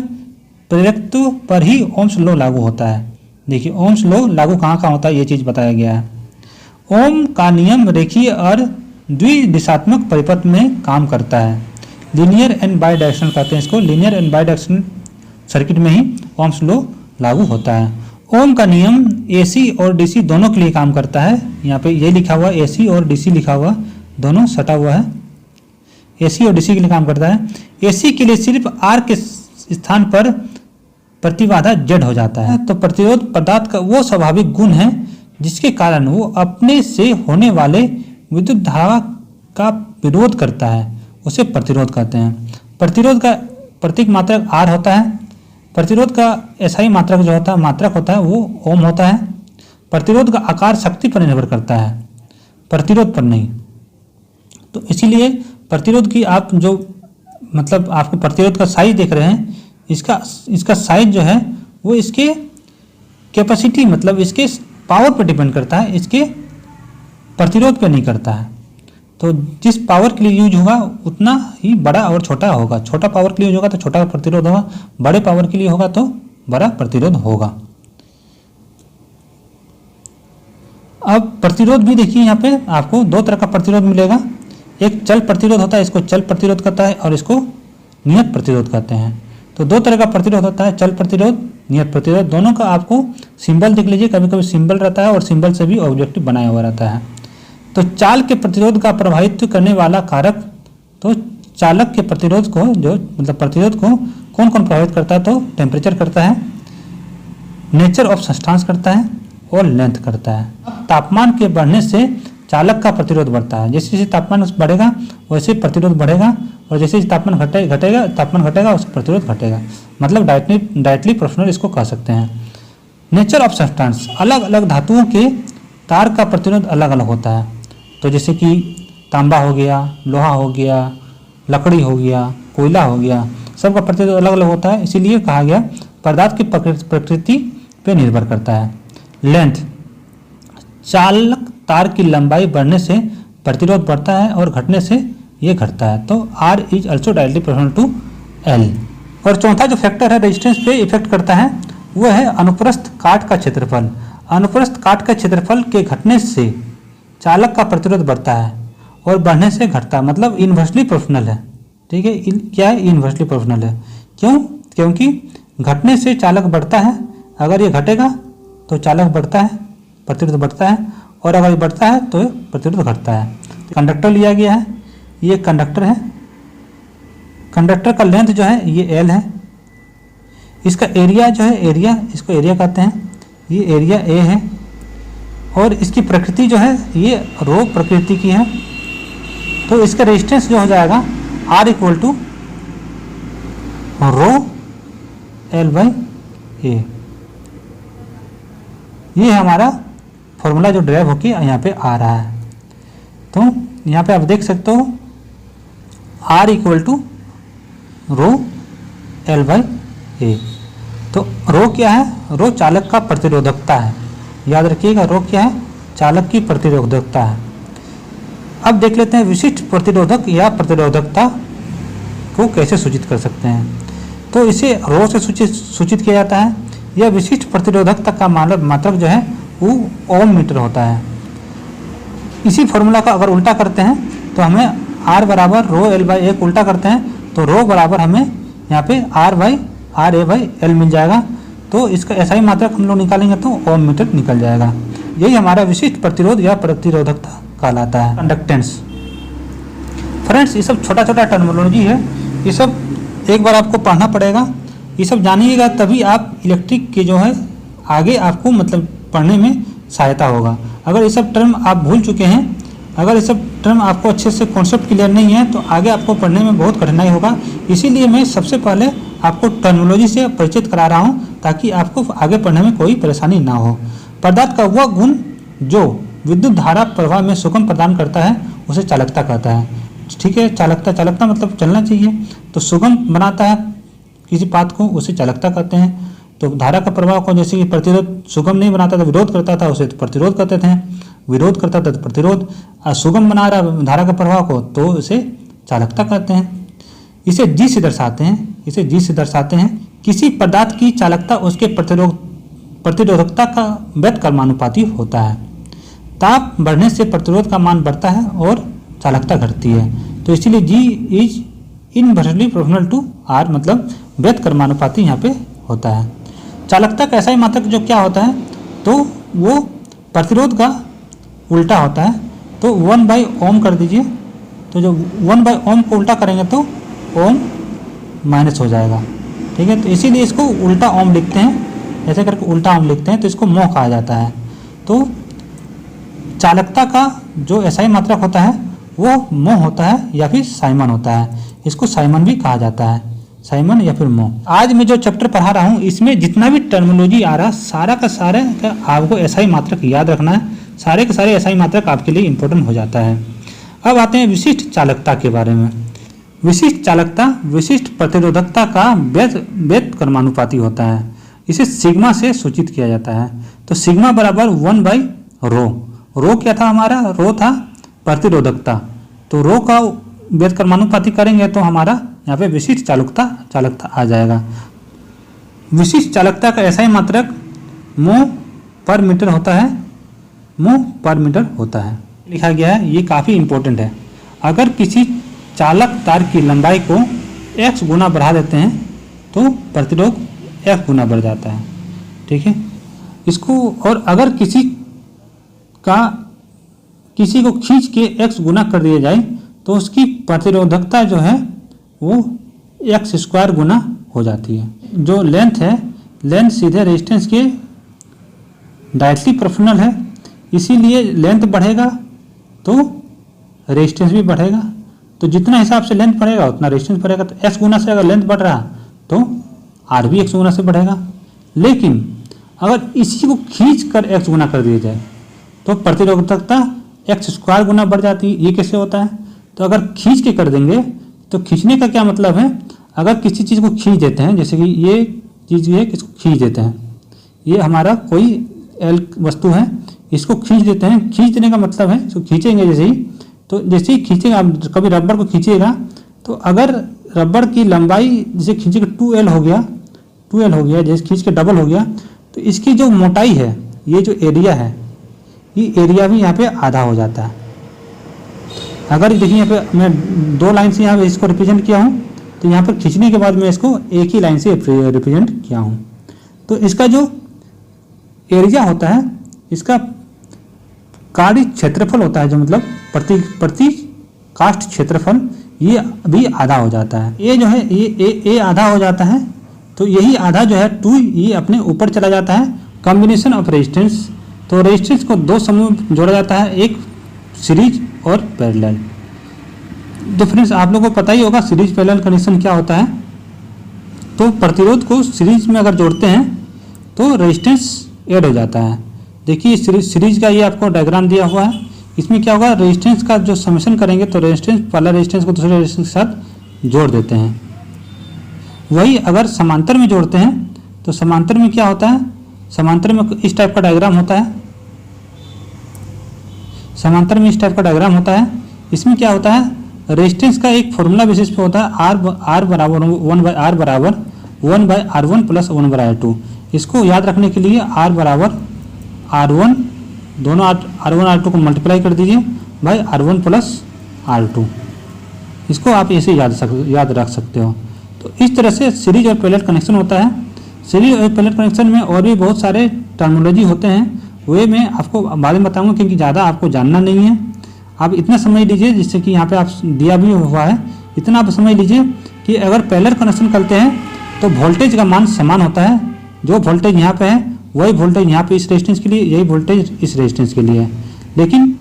प्रेरकत्व पर ही ओम्स लॉ लागू होता है। देखिए ओम्स लॉ लागू कहाँ होता है ये चीज़ बताया गया है। ओम का नियम रेखीय और द्विदिशात्मक परिपथ में काम करता है। लीनियर एंड बाई डायरेक्शनल कहते हैं इसको। Linear and by directional circuit में ही ओम्स लॉ लागू होता है। ओम का नियम AC और DC दोनों के लिए काम करता है। यहाँ पे ये लिखा हुआ AC और DC लिखा हुआ, दोनों सटा हुआ है। AC और DC के लिए काम करता है। AC के लिए सिर्फ R के स्थान पर प्रतिबाधा Z हो जाता है। तो प्रतिरोध पदार्थ का वो स्वाभाविक गुण है जिसके कारण वो अपने से होने वाले विद्युत धारा का विरोध करता है, उसे प्रतिरोध कहते हैं। प्रतिरोध का प्रतीक मात्रक R होता है। प्रतिरोध का SI मात्रक जो होता है मात्रक होता है वो ओम होता है। प्रतिरोध का आकार शक्ति पर निर्भर करता है, प्रतिरोध पर नहीं। तो इसीलिए प्रतिरोध की आप जो मतलब आपको प्रतिरोध का साइज देख रहे हैं, इसका साइज जो है वो इसके कैपेसिटी मतलब इसके पावर पर डिपेंड करता है, इसके प्रतिरोध पे नहीं करता है। तो जिस पावर के लिए यूज होगा उतना ही बड़ा और छोटा होगा। छोटा पावर के लिए यूज होगा तो छोटा प्रतिरोध होगा, बड़े पावर के लिए होगा तो बड़ा प्रतिरोध होगा। अब प्रतिरोध भी देखिए यहाँ पे आपको दो तरह का प्रतिरोध मिलेगा। एक चल प्रतिरोध होता है, इसको चल प्रतिरोध कहता है, और इसको नियत प्रतिरोध कहते हैं। तो दो तरह का प्रतिरोध होता है, चल प्रतिरोध, नियत प्रतिरोध। दोनों का आपको सिंबल देख लीजिए, कभी कभी सिंबल रहता है और सिंबल से भी ऑब्जेक्टिव बनाया हुआ रहता है। तो चाल के प्रतिरोध का प्रभावित करने वाला कारक, तो चालक के प्रतिरोध को जो मतलब प्रतिरोध को कौन कौन प्रभावित करता है? तो टेम्परेचर करता है, नेचर ऑफ सब्सटेंस करता है और लेंथ करता है। तापमान के बढ़ने से चालक का प्रतिरोध बढ़ता है। जैसे जैसे तापमान बढ़ेगा वैसे प्रतिरोध बढ़ेगा, और जैसे तापमान घटेगा उसका प्रतिरोध घटेगा। मतलब डायरेक्टली प्रोपोर्शनल इसको कह सकते हैं। नेचर ऑफ सब्सटेंस, अलग अलग धातुओं के तार का प्रतिरोध अलग अलग होता है। तो जैसे कि तांबा हो गया, लोहा हो गया, लकड़ी हो गया, कोयला हो गया, सबका प्रतिरोध अलग अलग होता है। इसीलिए कहा गया पदार्थ की प्रकृति पे निर्भर करता है। लेंथ, चालक तार की लंबाई बढ़ने से प्रतिरोध बढ़ता है और घटने से ये घटता है। तो R is also directly proportional to L। और चौथा जो फैक्टर है रेजिस्टेंस पे इफेक्ट करता है वो है अनुप्रस्थ काट का क्षेत्रफल। अनुप्रस्थ काट का क्षेत्रफल के घटने से चालक का प्रतिरोध बढ़ता है और बढ़ने से घटता है, मतलब इन्वर्सली प्रोपोर्शनल है। ठीक है, क्या है? इन्वर्सली प्रोपोर्शनल है। क्यों? क्योंकि घटने से चालक बढ़ता है, अगर ये घटेगा तो चालक बढ़ता है, प्रतिरोध बढ़ता है, और अगर ये बढ़ता है तो प्रतिरोध घटता है। कंडक्टर लिया गया है, ये कंडक्टर है। कंडक्टर का लेंथ जो है ये L है। इसका एरिया जो है, एरिया, इसको एरिया कहते हैं, ये एरिया A है। और इसकी प्रकृति जो है ये रो प्रकृति की है। तो इसका रेजिस्टेंस जो हो जाएगा R equal to rho L by A। ये है हमारा फॉर्मूला जो ड्राइव होके यहाँ पे आ रहा है। तो यहाँ पे आप देख सकते हो R equal to rho L by A। तो रो क्या है? रो चालक का प्रतिरोधकता है। याद रखिएगा, रो क्या है? चालक की प्रतिरोधकता है। अब देख लेते हैं विशिष्ट प्रतिरोधक या प्रतिरोधकता को कैसे सूचित कर सकते हैं। तो इसे रो से सूचित किया जाता है। यह विशिष्ट प्रतिरोधकता का मात्रक जो है वो ओम मीटर होता है। इसी फॉर्मूला का अगर उल्टा करते हैं तो हमें R बराबर रो L बाई A उल्टा करते हैं तो रो बराबर हमें यहाँ पे RA/L मिल जाएगा। तो इसका SI मात्रक हम लोग निकालेंगे तो ओम मीटर निकल जाएगा। यही हमारा विशिष्ट प्रतिरोध या प्रतिरोधकता कहलाता है। कंडक्टेंस फ्रेंड्स, ये सब छोटा छोटा टर्मिनोलॉजी है, ये सब एक बार आपको पढ़ना पड़ेगा, ये सब जानिएगा तभी आप इलेक्ट्रिक के जो है आगे आपको मतलब पढ़ने में सहायता होगा। अगर ये सब टर्म आप भूल चुके हैं, अगर ये सब टर्म आपको अच्छे से कॉन्सेप्ट क्लियर नहीं है तो आगे आपको पढ़ने में बहुत कठिनाई होगा। इसीलिए मैं सबसे पहले आपको टर्मिनोलॉजी से परिचित करा रहा हूँ ताकि आपको आगे पढ़ने में कोई परेशानी ना हो। पदार्थ का वह गुण जो विद्युत धारा प्रवाह में सुगम प्रदान करता है उसे चालकता कहता है। ठीक है, चालकता मतलब चलना चाहिए, तो सुगम बनाता है किसी पाथ को, उसे चालकता कहते हैं। तो धारा का प्रवाह को जैसे कि प्रतिरोध सुगम नहीं बनाता था, विरोध करता था, उसे तो प्रतिरोध कहते थे, विरोध करता था तो प्रतिरोध, सुगम बना रहा धारा का प्रवाह को तो उसे चालकता कहते हैं। इसे जी से दर्शाते हैं। किसी पदार्थ की चालकता उसके प्रतिरोधकता का व्युत्क्रमानुपाती होता है। ताप बढ़ने से प्रतिरोध का मान बढ़ता है और चालकता घटती है, तो इसीलिए G is inversely proportional to R, मतलब व्युत्क्रमानुपाती यहाँ पे होता है। चालकता का SI मात्रक जो क्या होता है, तो वो प्रतिरोध का उल्टा होता है। तो 1/ओम कर दीजिए, तो जो 1/ओम को उल्टा करेंगे तो ओम माइनस हो जाएगा। ठीक है, तो इसीलिए इसको उल्टा ओम लिखते हैं, ऐसे करके उल्टा ओम लिखते हैं, तो इसको मोह कहा जाता है। तो चालकता का जो SI मात्रक होता है वो मोह होता है या फिर साइमन होता है, इसको साइमन भी कहा जाता है, साइमन या फिर मोह। आज मैं जो चैप्टर पढ़ा रहा हूँ इसमें जितना भी टर्मिनोलॉजी आ रहा सारा का आपको SI मात्रक याद रखना है, सारे के सारे SI मात्रक आपके लिए इंपॉर्टेंट हो जाता है। अब आते हैं विशिष्ट चालकता के बारे में। विशिष्ट चालकता विशिष्ट प्रतिरोधकता का व्युत्क्रमानुपाती होता है, इसे सिग्मा से सूचित किया जाता है। तो सिग्मा बराबर 1/रो। रो क्या था हमारा, रो था प्रतिरोधकता, तो रो का व्युत्क्रमानुपाती करेंगे तो हमारा यहाँ पे विशिष्ट चालकता आ जाएगा। विशिष्ट चालकता का SI मात्रक मोह पर मीटर होता है, मोह पर मीटर होता है लिखा गया है, ये काफ़ी इंपॉर्टेंट है। अगर किसी चालक तार की लंबाई को x गुना बढ़ा देते हैं तो प्रतिरोध f गुना बढ़ जाता है। ठीक है, इसको और अगर किसी को खींच के x गुना कर दिया जाए तो उसकी प्रतिरोधकता जो है वो x² गुना हो जाती है। जो लेंथ है, लेंथ सीधे रेजिस्टेंस के डायरेक्टली प्रोपोर्शनल है, इसीलिए लेंथ बढ़ेगा तो रेजिस्टेंस भी बढ़ेगा। तो जितना हिसाब से लेंथ बढ़ेगा उतना रेजिस्टेंस बढ़ेगा। तो x गुना से अगर लेंथ बढ़ रहा तो R भी x गुना से बढ़ेगा। लेकिन अगर इसी को खींच कर x गुना कर दिया जाए तो प्रतिरोधकता x² गुना बढ़ जाती है। ये कैसे होता है, तो अगर खींच के कर देंगे तो खींचने का क्या मतलब है, अगर किसी चीज़ को खींच देते हैं, जैसे कि ये चीज़ है, किसको खींच देते हैं, ये हमारा कोई L वस्तु है, इसको खींच देते हैं। खींच देने का मतलब है इसको खींचेंगे जैसे ही, तो जैसे ही खींचेंगे आप कभी रबर को खींचिएगा तो अगर रबर की लंबाई जैसे खींचेगा 2L हो गया, जैसे खींच के डबल हो गया, तो इसकी जो मोटाई है, ये जो एरिया है, ये एरिया भी यहाँ पे आधा हो जाता है। अगर देखिए यहाँ पे मैं 2 लाइन से यहाँ पे इसको रिप्रेजेंट किया हूँ, तो यहाँ पर खींचने के बाद मैं इसको एक ही लाइन से रिप्रेजेंट किया हूँ। तो इसका जो एरिया होता है, इसका कार्य क्षेत्रफल होता है, जो मतलब प्रति कास्ट क्षेत्रफल, ये भी आधा हो जाता है। ये जो है ये आधा हो जाता है, तो यही आधा जो है 2 ये अपने ऊपर चला जाता है। कॉम्बिनेशन ऑफ रेजिस्टेंस, तो रेजिस्टेंस को 2 समूह जोड़ा जाता है, एक सीरीज और पैरेलल। तो फ्रेंड्स आप लोगों को पता ही होगा सीरीज पैरेलल कनेक्शन क्या होता है। तो प्रतिरोध को सीरीज में अगर जोड़ते हैं तो रेजिस्टेंस ऐड हो जाता है। देखिए सीरीज का ये आपको डायग्राम दिया हुआ है, इसमें क्या होगा, रेजिस्टेंस का जो समेशन करेंगे तो रेजिस्टेंस पहला रेजिस्टेंस को दूसरे रेजिस्टेंस के साथ जोड़ देते हैं। वही अगर समांतर में जोड़ते हैं तो समांतर में क्या होता है, समांतर में इस टाइप का डायग्राम होता है, समांतर में इस टाइप का डायग्राम होता है। इसमें क्या होता है, रेजिस्टेंस का एक फॉर्मूला बेसिस पे होता है, R बराबर 1/R बराबर 1/R1 प्लस 1/R2। इसको याद रखने के लिए R बराबर R1, दोनों R1 R2 को मल्टीप्लाई कर दीजिए बाई R1 प्लस R2। इसको आप ऐसे याद रख सकते हो। तो इस तरह से सीरीज और पैरेलल कनेक्शन होता है। सीरीज और पैरेलल कनेक्शन में और भी बहुत सारे टर्मिनोलॉजी होते हैं, वे मैं आपको बाद में बताऊंगा क्योंकि ज़्यादा आपको जानना नहीं है। आप इतना समझ लीजिए, जिससे कि यहाँ पे आप दिया भी हुआ है, इतना आप समझ लीजिए कि अगर पैरेलल कनेक्शन करते हैं तो वोल्टेज का मान समान होता है। जो वोल्टेज यहाँ पे है वही वोल्टेज यहाँ पे इस रेजिस्टेंस के लिए, यही वोल्टेज इस रेजिस्टेंस के लिए है, लेकिन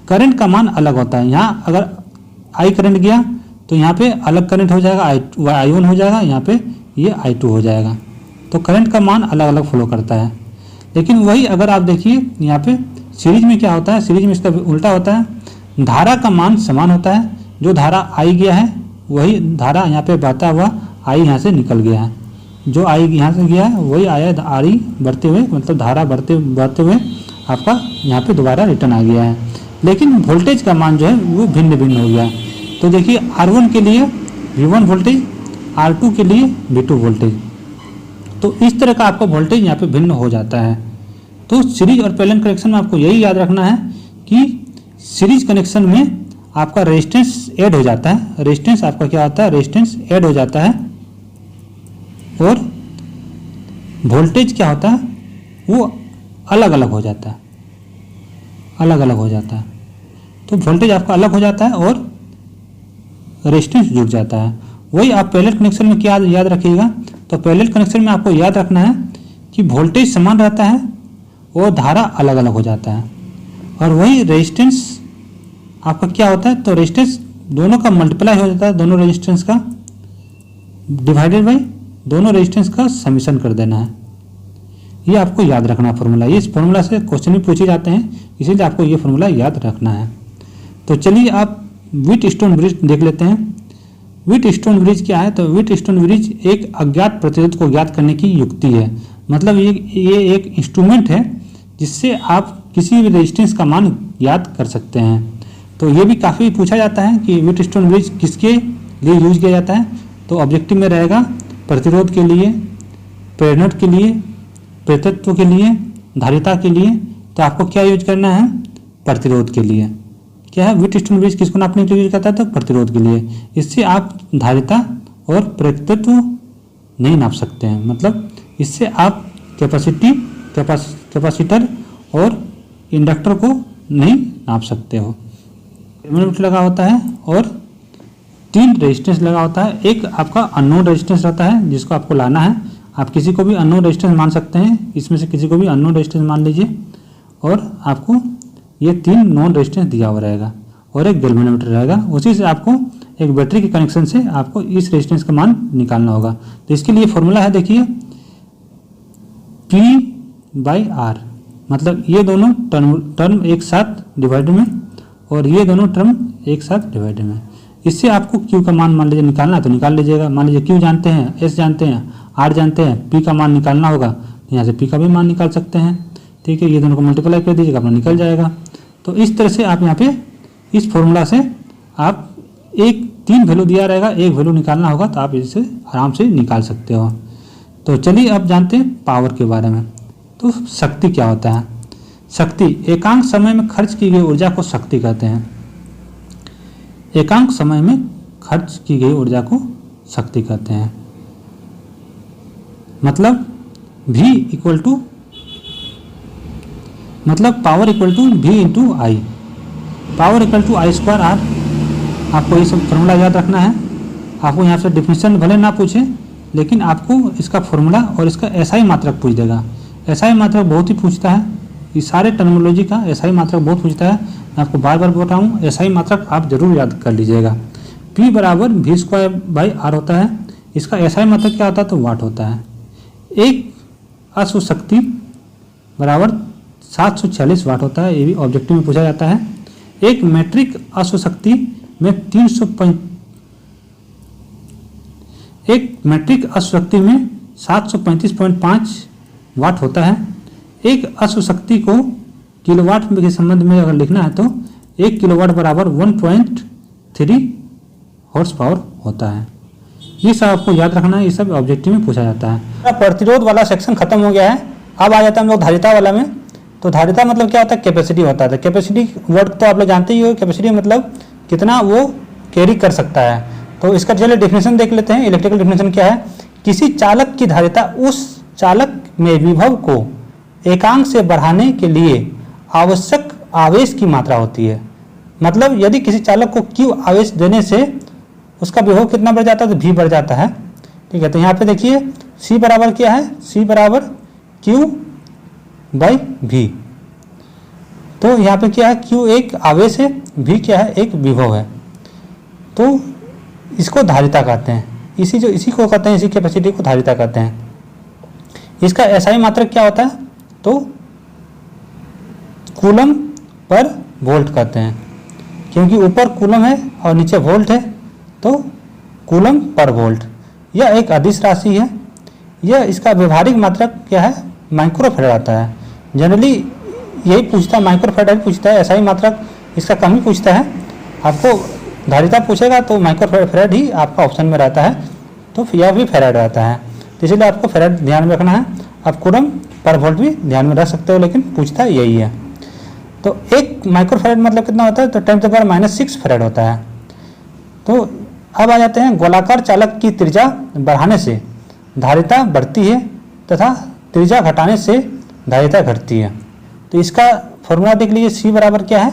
करंट का मान अलग होता है। यहाँ अगर आई करंट गया तो यहाँ पे अलग करंट हो जाएगा, I1 हो जाएगा, यहाँ पे ये I2 हो जाएगा। तो करंट का मान अलग अलग फ्लो करता है। लेकिन वही अगर आप देखिए यहाँ पे सीरीज में क्या होता है, सीरीज में इसका उल्टा होता है। धारा का मान समान होता है, जो धारा आई गया है वही धारा यहाँ पे बहता हुआ आई यहाँ से निकल गया है, जो आई यहाँ से गया है वही आया आरी बढ़ते हुए, मतलब धारा बढ़ते हुए आपका यहाँ पे दोबारा रिटर्न आ गया है। लेकिन वोल्टेज का मान जो है वो भिन्न भिन्न हो गया है। तो देखिए R1 के लिए V1 वोल्टेज, R2 के लिए V2 वोल्टेज। तो इस तरह का आपका वोल्टेज यहाँ पे भिन्न हो जाता है। तो सीरीज और पैरेलल कनेक्शन में आपको यही याद रखना है कि सीरीज कनेक्शन में आपका रेजिस्टेंस ऐड हो जाता है। रेजिस्टेंस आपका क्या होता है, रेजिस्टेंस ऐड हो जाता है, और वोल्टेज क्या होता है वो अलग अलग हो जाता है, अलग अलग हो जाता है। तो वोल्टेज आपका अलग हो जाता है और रेजिस्टेंस जुड़ जाता है। वही आप पैरेलल कनेक्शन में क्या याद रखिएगा, तो पैरेलल कनेक्शन में आपको याद रखना है कि वोल्टेज समान रहता है और धारा अलग अलग हो जाता है। और वही रेजिस्टेंस आपका क्या होता है, तो रेजिस्टेंस दोनों का मल्टीप्लाई हो जाता है, दोनों रेजिस्टेंस का डिवाइडेड बाई दोनों रेजिस्टेंस का समीशन कर देना है। ये आपको याद रखना फॉर्मूला, ये इस फॉर्मूला से क्वेश्चन भी पूछे जाते हैं, इसीलिए आपको ये फॉर्मूला याद रखना है। तो चलिए आप व्हीटस्टोन ब्रिज देख लेते हैं। व्हीटस्टोन ब्रिज क्या है, तो व्हीटस्टोन ब्रिज एक अज्ञात प्रतिरोध को ज्ञात करने की युक्ति है। मतलब ये एक इंस्ट्रूमेंट है जिससे आप किसी भी रेजिस्टेंस का मान याद कर सकते हैं। तो ये भी काफ़ी पूछा जाता है कि व्हीटस्टोन ब्रिज किसके लिए यूज किया जाता है, तो ऑब्जेक्टिव में रहेगा प्रतिरोध के लिए, प्रेरणा के लिए, प्रेतत्व के लिए, धारिता के लिए। तो आपको क्या यूज करना है, प्रतिरोध के लिए। क्या है, व्हीटस्टोन ब्रिज किसको नापने के लिए यूज करता है, तो प्रतिरोध के लिए। इससे आप धारिता और प्रेतत्व नहीं नाप सकते हैं, मतलब इससे आप कैपेसिटर और इंडक्टर को नहीं नाप सकते हो। टर्मिनेटर लगा होता है और 3 रेजिस्टेंस लगा होता है। एक आपका अननोन रेजिस्टेंस रहता है जिसको आपको लाना है। आप किसी को भी अननोन रेजिस्टेंस मान सकते हैं, इसमें से किसी को भी अननोन रेजिस्टेंस मान लीजिए, और आपको ये 3 नॉन रेजिस्टेंस दिया हुआ रहेगा और एक गैल्वेनोमीटर रहेगा। उसी से आपको एक बैटरी के कनेक्शन से आपको इस रेजिस्टेंस का मान निकालना होगा। तो इसके लिए फॉर्मूला है, देखिए P/R, मतलब ये दोनों टर्म एक साथ डिवाइड में और ये दोनों टर्म एक साथ डिवाइड में। इससे आपको Q का मान मान लीजिए निकालना, तो निकाल लीजिएगा। मान लीजिए Q जानते हैं, S जानते हैं, R जानते हैं, P का मान निकालना होगा, यहाँ से P का भी मान निकाल सकते हैं। ठीक है, ये दोनों को मल्टीप्लाई कर दीजिएगा, अपना निकल जाएगा। तो इस तरह से आप यहाँ पे इस फॉर्मूला से आप 3 वैल्यू दिया रहेगा, एक वैल्यू निकालना होगा, तो आप इसे आराम से निकाल सकते हो। तो चलिए अब जानते हैं पावर के बारे में। तो शक्ति क्या होता है, शक्ति एकांक समय में खर्च की गई ऊर्जा को शक्ति कहते हैं। एकांक समय में खर्च की गई ऊर्जा को शक्ति कहते हैं। मतलब V इक्वल टू, मतलब power equal to V into आई, power equal to I² R। आपको ये सब फॉर्मूला याद रखना है। आपको यहाँ से डिफिनेशन भले ना पूछे, लेकिन आपको इसका फॉर्मूला और इसका SI मात्रक पूछ देगा। SI मात्रक बहुत ही पूछता है, इस सारे टर्मिनोलॉजी का SI मात्रक बहुत पूछता है। मैं आपको बार बार बोल रहा हूँ, SI मात्रक आप जरूर याद कर लीजिएगा। P बराबर V²/R होता है। इसका SI मात्रक क्या होता है, तो वाट होता है। एक अश्व शक्ति बराबर 746 वाट होता है, ये भी ऑब्जेक्टिव में पूछा जाता है। एक मीट्रिक अश्व शक्ति में 735.5 वाट होता है। एक अश्व शक्ति को किलोवाट के संबंध में अगर लिखना है तो 1 किलोवाट बराबर 1.3 हॉर्स पावर होता है। ये सब आपको याद रखना है, ये सब ऑब्जेक्टिव में पूछा जाता है। प्रतिरोध वाला सेक्शन खत्म हो गया है, अब आ जाता है हम लोग धारिता वाला में। तो धारिता मतलब क्या होता है, कैपेसिटी होता है। कैपेसिटी वर्ड तो आप लोग जानते ही हो, कैपेसिटी मतलब कितना वो कैरी कर सकता है। तो इसका चलिए डेफिनेशन देख लेते हैं। इलेक्ट्रिकल डेफिनेशन क्या है? किसी चालक की धारिता उस चालक में विभव को एकांक से बढ़ाने के लिए आवश्यक आवेश की मात्रा होती है। मतलब यदि किसी चालक को Q आवेश देने से उसका विभव कितना बढ़ जाता है? तो V बढ़ जाता है। ठीक है, तो यहाँ पे देखिए C बराबर क्या है? C बराबर Q/V। तो यहाँ पे क्या है? Q एक आवेश है, V क्या है? एक विभव है। तो इसको धारिता कहते हैं। इसी को कहते हैं, इसी कैपेसिटी को धारिता कहते हैं। इसका SI मात्रक क्या होता है? तो कूलम पर वोल्ट कहते हैं, क्योंकि ऊपर कूलम है और नीचे वोल्ट है, तो कूलम पर वोल्ट। यह एक अदिश राशि है। यह इसका व्यवहारिक मात्रक क्या है? माइक्रोफैराड आता है। जनरली यही पूछता है, माइक्रोफैराड पूछता है, SI मात्रक इसका कम ही पूछता है। आपको धारिता पूछेगा तो माइक्रोफैराड ही आपका ऑप्शन में रहता है, तो यह भी फैराड रहता है। तो इसलिए आपको फैराड ध्यान में रखना है। आप कूलम पर वोल्ट भी ध्यान में रख सकते हो, लेकिन पूछता यही है। तो एक माइक्रोफैराड मतलब कितना होता है? तो 10⁻⁶ फैराड होता है। तो अब आ जाते हैं, गोलाकार चालक की त्रिज्या बढ़ाने से धारिता बढ़ती है तथा त्रिज्या घटाने से धारिता घटती है। तो इसका फॉर्मूला देख लीजिए। C बराबर क्या है?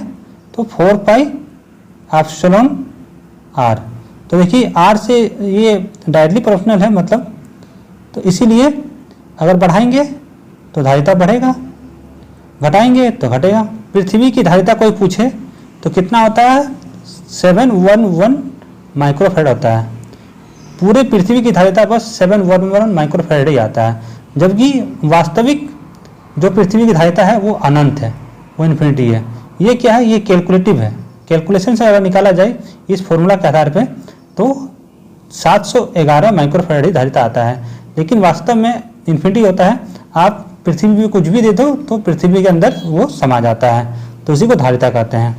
तो 4πε/r। तो देखिए R से ये डायरेक्टली प्रोपोर्शनल है, मतलब तो इसीलिए अगर बढ़ाएंगे तो धारिता बढ़ेगा, घटाएंगे तो घटेगा। पृथ्वी की धारिता कोई पूछे तो कितना होता है? 711 माइक्रोफैराड होता है। पूरे पृथ्वी की धारिता बस 711 माइक्रोफैराड ही आता है, जबकि वास्तविक जो पृथ्वी की धारिता है वो अनंत है, वो इन्फिनिटी है। ये क्या है? ये कैलकुलेटिव है। कैलकुलेशन से अगर निकाला जाए इस फॉर्मूला के आधार पे तो 711 माइक्रोफैराड ही धारिता आता है, लेकिन वास्तव में इन्फिनिटी होता है। आप पृथ्वी में कुछ भी दे दो तो पृथ्वी के अंदर वो समा जाता है, तो उसी को धारिता कहते हैं।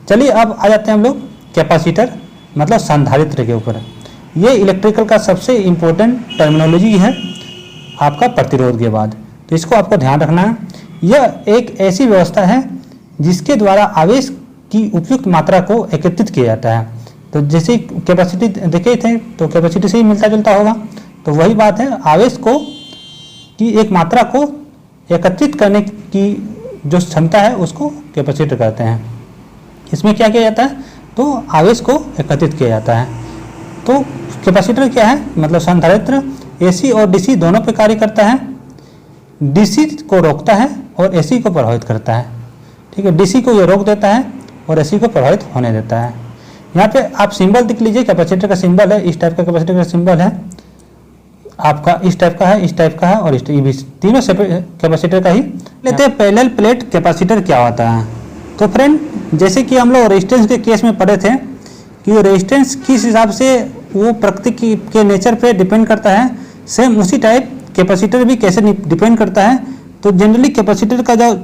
चलिए अब आ जाते हैं हम लोग कैपेसिटर मतलब संधारित्र के ऊपर। ये इलेक्ट्रिकल का सबसे इम्पोर्टेंट टर्मिनोलॉजी है आपका प्रतिरोध के बाद, तो इसको आपको ध्यान रखना है। यह एक ऐसी व्यवस्था है जिसके द्वारा आवेश की उपयुक्त मात्रा को एकत्रित किया जाता है। तो जैसे कैपेसिटी देखे थे तो कैपेसिटी से ही मिलता जुलता होगा, तो वही बात है। आवेश को की एक मात्रा को एकत्रित करने की जो क्षमता है उसको कैपेसिटर कहते हैं। इसमें क्या किया जाता है? तो आवेश को एकत्रित किया जाता है। तो कैपेसिटर क्या है? मतलब संधारित्र AC और DC दोनों पे कार्य करता है। DC को रोकता है और AC को प्रभावित करता है। ठीक है, DC को ये रोक देता है और AC को प्रभावित होने देता है। यहाँ पे आप सिंबल देख लीजिए, कैपेसिटर का सिंबल है, इस टाइप का कैपेसिटर का सिंबल है आपका, इस टाइप का है, इस टाइप का है और इस तीनों कैपेसिटर का ही लेते हैं। पैरेलल प्लेट कैपेसिटर क्या होता है? तो फ्रेंड, जैसे कि हम लोग रेजिस्टेंस के केस में पढ़े थे कि रेजिस्टेंस किस हिसाब से वो प्रकृति के नेचर पे डिपेंड करता है, सेम उसी टाइप कैपेसिटर भी कैसे डिपेंड करता है। तो जनरली कैपेसिटर का जो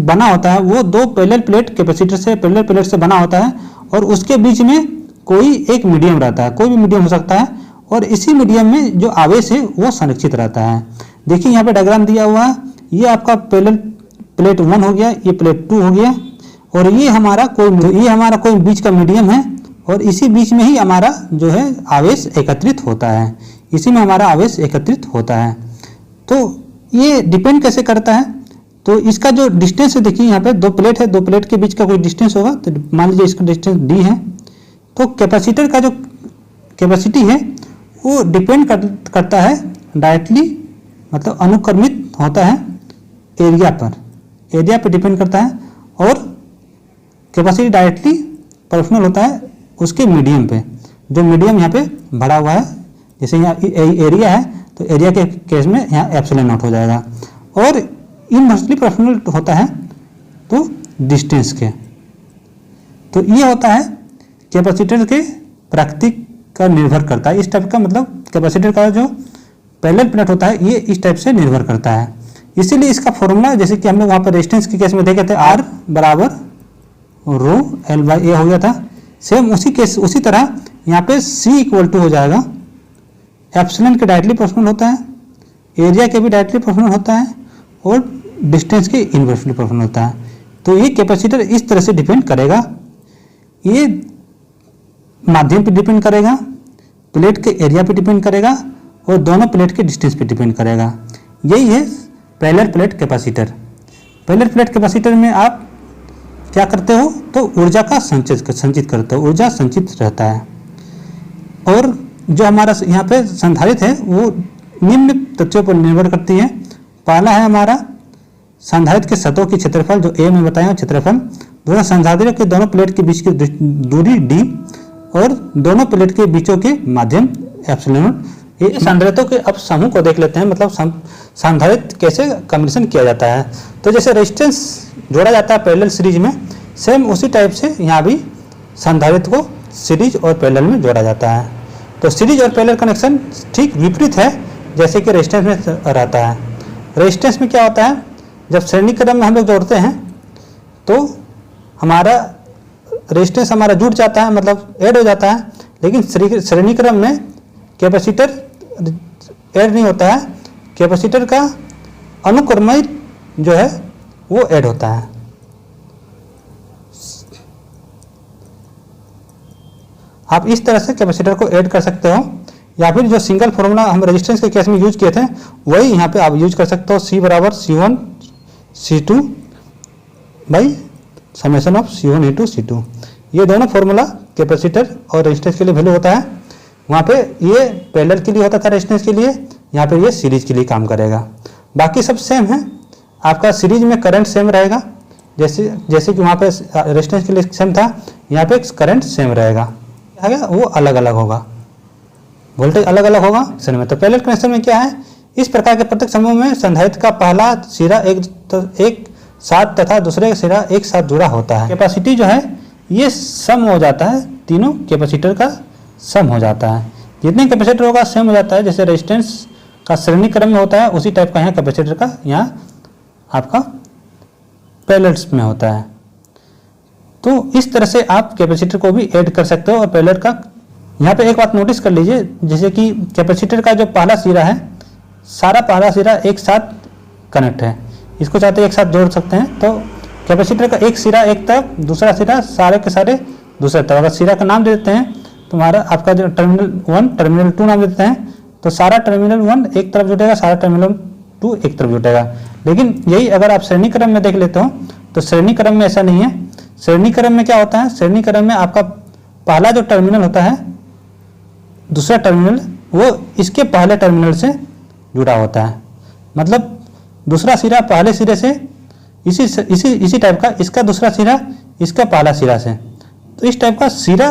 बना होता है वो दो पैरेलल प्लेट कैपेसिटर से पैरेलल प्लेट से बना होता है और उसके बीच में कोई एक मीडियम रहता है, कोई भी मीडियम हो सकता है, और इसी मीडियम में जो आवेश है वो संरक्षित रहता है। देखिए यहाँ पे डायग्राम दिया हुआ है, ये आपका पैरेलल प्लेट 1 हो गया, ये प्लेट 2 हो गया, और ये हमारा कोई बीच का मीडियम है, और इसी बीच में ही हमारा जो है आवेश एकत्रित होता है, इसी में हमारा आवेश एकत्रित होता है। तो ये डिपेंड कैसे करता है? तो इसका जो डिस्टेंस है, देखिए यहाँ पे दो प्लेट है, दो प्लेट के बीच का कोई डिस्टेंस होगा, तो मान लीजिए इसका डिस्टेंस d है। तो कैपेसिटर का जो कैपेसिटी है वो डिपेंड करता है डायरेक्टली, मतलब अनुक्रमित होता है एरिया पर डिपेंड करता है, और कैपेसिटी डायरेक्टली प्रोपोर्शनल होता है उसके मीडियम पे, जो मीडियम यहाँ पे भरा हुआ है। जैसे यहाँ एरिया है तो एरिया के केस में यहाँ एप्सिलॉन नॉट हो जाएगा, और इनवर्सली प्रोपोर्शनल होता है तो डिस्टेंस के। तो ये होता है कैपेसिटर के प्रकृति का निर्भर करता है, इस टाइप का, मतलब कैपेसिटर का जो पैरेलल प्लेट होता है ये इस टाइप से निर्भर करता है। इसीलिए इसका फॉर्मूला, जैसे कि हम लोग वहाँ पर रेजिस्टेंस के केस में देखे थे, R बराबर रो L/A हो गया था, सेम उसी तरह यहाँ पे C इक्वल टू हो जाएगा, एप्सिलॉन के डायरेक्टली प्रोपोर्शनल होता है, एरिया के भी डायरेक्टली प्रोपोर्शनल होता है, और डिस्टेंस के इनवर्सली प्रोपोर्शनल होता है। तो ये कैपेसिटर इस तरह से डिपेंड करेगा। ये माध्यम पे डिपेंड करेगा, प्लेट के एरिया पे डिपेंड करेगा और दोनों प्लेट के डिस्टेंस पे डिपेंड करेगा। यही है parallel plate capacitor. Parallel plate capacitor में आप क्या करते हो, तो ऊर्जा का संचित करते हो, ऊर्जा संचित रहता है। और जो हमारा यहाँ पे संधारित्र है वो निम्न तथ्यों पर निर्भर करती है। पहला है हमारा संधारित्र के सतहों की क्षेत्रफल, जो ए में बताया क्षेत्रफल, दोनों संधारित्र के दोनों प्लेट के बीच की दूरी डी और दोनों प्लेट के बीचों के माध्यम एप्सिलॉन। ये संधारित्रों के अब समूह को देख लेते हैं, मतलब संधारित्र कैसे कॉम्बिनेशन किया जाता है। तो जैसे रेजिस्टेंस जोड़ा जाता है पैरेलल सीरीज में, सेम उसी टाइप से यहाँ भी संधारित्र को सीरीज और पैरेलल में जोड़ा जाता है। तो सीरीज और पैरेलल कनेक्शन ठीक विपरीत है जैसे कि रेजिस्टेंस में रहता है। रेजिस्टेंस में क्या होता है, जब श्रेणी क्रम में हम लोग जोड़ते हैं तो हमारा रेजिस्टेंस हमारा जुड़ जाता है, मतलब ऐड हो जाता है। लेकिन श्रेणी क्रम में कैपेसिटर ऐड नहीं होता है, कैपेसिटर का अनुक्रमण जो है वो ऐड होता है। आप इस तरह से कैपेसिटर को ऐड कर सकते हो, या फिर जो सिंगल फॉर्मूला हम रेजिस्टेंस के केस में यूज किए थे वही यहाँ पे आप यूज कर सकते हो। C बराबर C1 C2 by summation of C1 into C2। ये दोनों फॉर्मूला कैपेसिटर और रेजिस्टेंस के लिए वैल्यू होता है। वहाँ पे ये पैरेलल के लिए होता था रेजिस्टेंस के लिए, यहाँ पे ये सीरीज के लिए काम करेगा। बाकी सब सेम है। आपका सीरीज में करंट सेम रहेगा, जैसे कि वहाँ पे रेजिस्टेंस के लिए सेम था, यहाँ पे करंट सेम रहेगा, वो अलग अलग होगा, वोल्टेज अलग अलग होगा कनेक्शन में। तो पैरेलल कनेक्शन में क्या है, इस प्रकार के प्रत्येक समूह में संधारित्र का पहला सिरा एक साथ तथा दूसरे सिरा एक साथ जुड़ा होता है। कैपेसिटी जो है ये सम हो जाता है, तीनों कैपेसिटर का सम हो जाता है। जितने कैपेसिटर होगा सेम हो जाता है, जैसे रेजिस्टेंस का श्रेणी क्रम में होता है उसी टाइप का यहाँ कैपेसिटर का यहाँ आपका पैरेलल में होता है। तो इस तरह से आप कैपेसिटर को भी ऐड कर सकते हो। और पैरेलल का यहाँ पे एक बात नोटिस कर लीजिए, जैसे कि कैपेसिटर का जो पहला सिरा है, सारा पहला सिरा एक साथ कनेक्ट है, इसको चाहते एक साथ जोड़ सकते हैं। तो कैपेसिटर का एक सिरा एक तरफ, दूसरा सिरा सारे के सारे दूसरे तरफ। अगर सिरा का नाम दे देते हैं तो हमारा आपका जो टर्मिनल 1 टर्मिनल 2 नाम देते हैं, तो सारा टर्मिनल 1 एक तरफ जुटेगा, सारा टर्मिनल 2 एक तरफ जुटेगा। लेकिन यही अगर आप श्रेणी क्रम में देख लेते हो तो श्रेणी क्रम में ऐसा नहीं है। श्रेणी क्रम में क्या होता है, श्रेणी क्रम में आपका पहला जो टर्मिनल होता है, दूसरा टर्मिनल वो इसके पहले टर्मिनल से जुड़ा होता है। मतलब दूसरा सिरा पहले सिरे से इसी टाइप का, इसका दूसरा सिरा इसका पहला सिरा से, तो इस टाइप का सिरा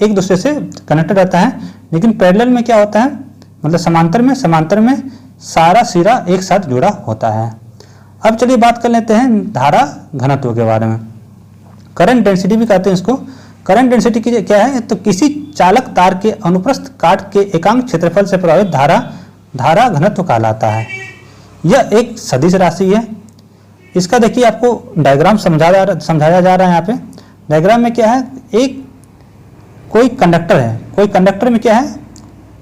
एक दूसरे से कनेक्टेड रहता है। लेकिन पैरेलल में क्या होता है, मतलब समांतर में सारा सिरा एक साथ जुड़ा होता है। अब चलिए बात कर लेते हैं धारा घनत्व के बारे में। करंट डेंसिटी भी कहते हैं इसको। करंट डेंसिटी की क्या है, तो किसी चालक तार के अनुप्रस्थ काट के एकांक क्षेत्रफल से प्रभावित धारा घनत्व कहलाता है। यह एक सदिश राशि है। इसका देखिए आपको डायग्राम समझाया जा रहा है। यहाँ पे डायग्राम में क्या है, एक कोई कंडक्टर है, कोई कंडक्टर में क्या है,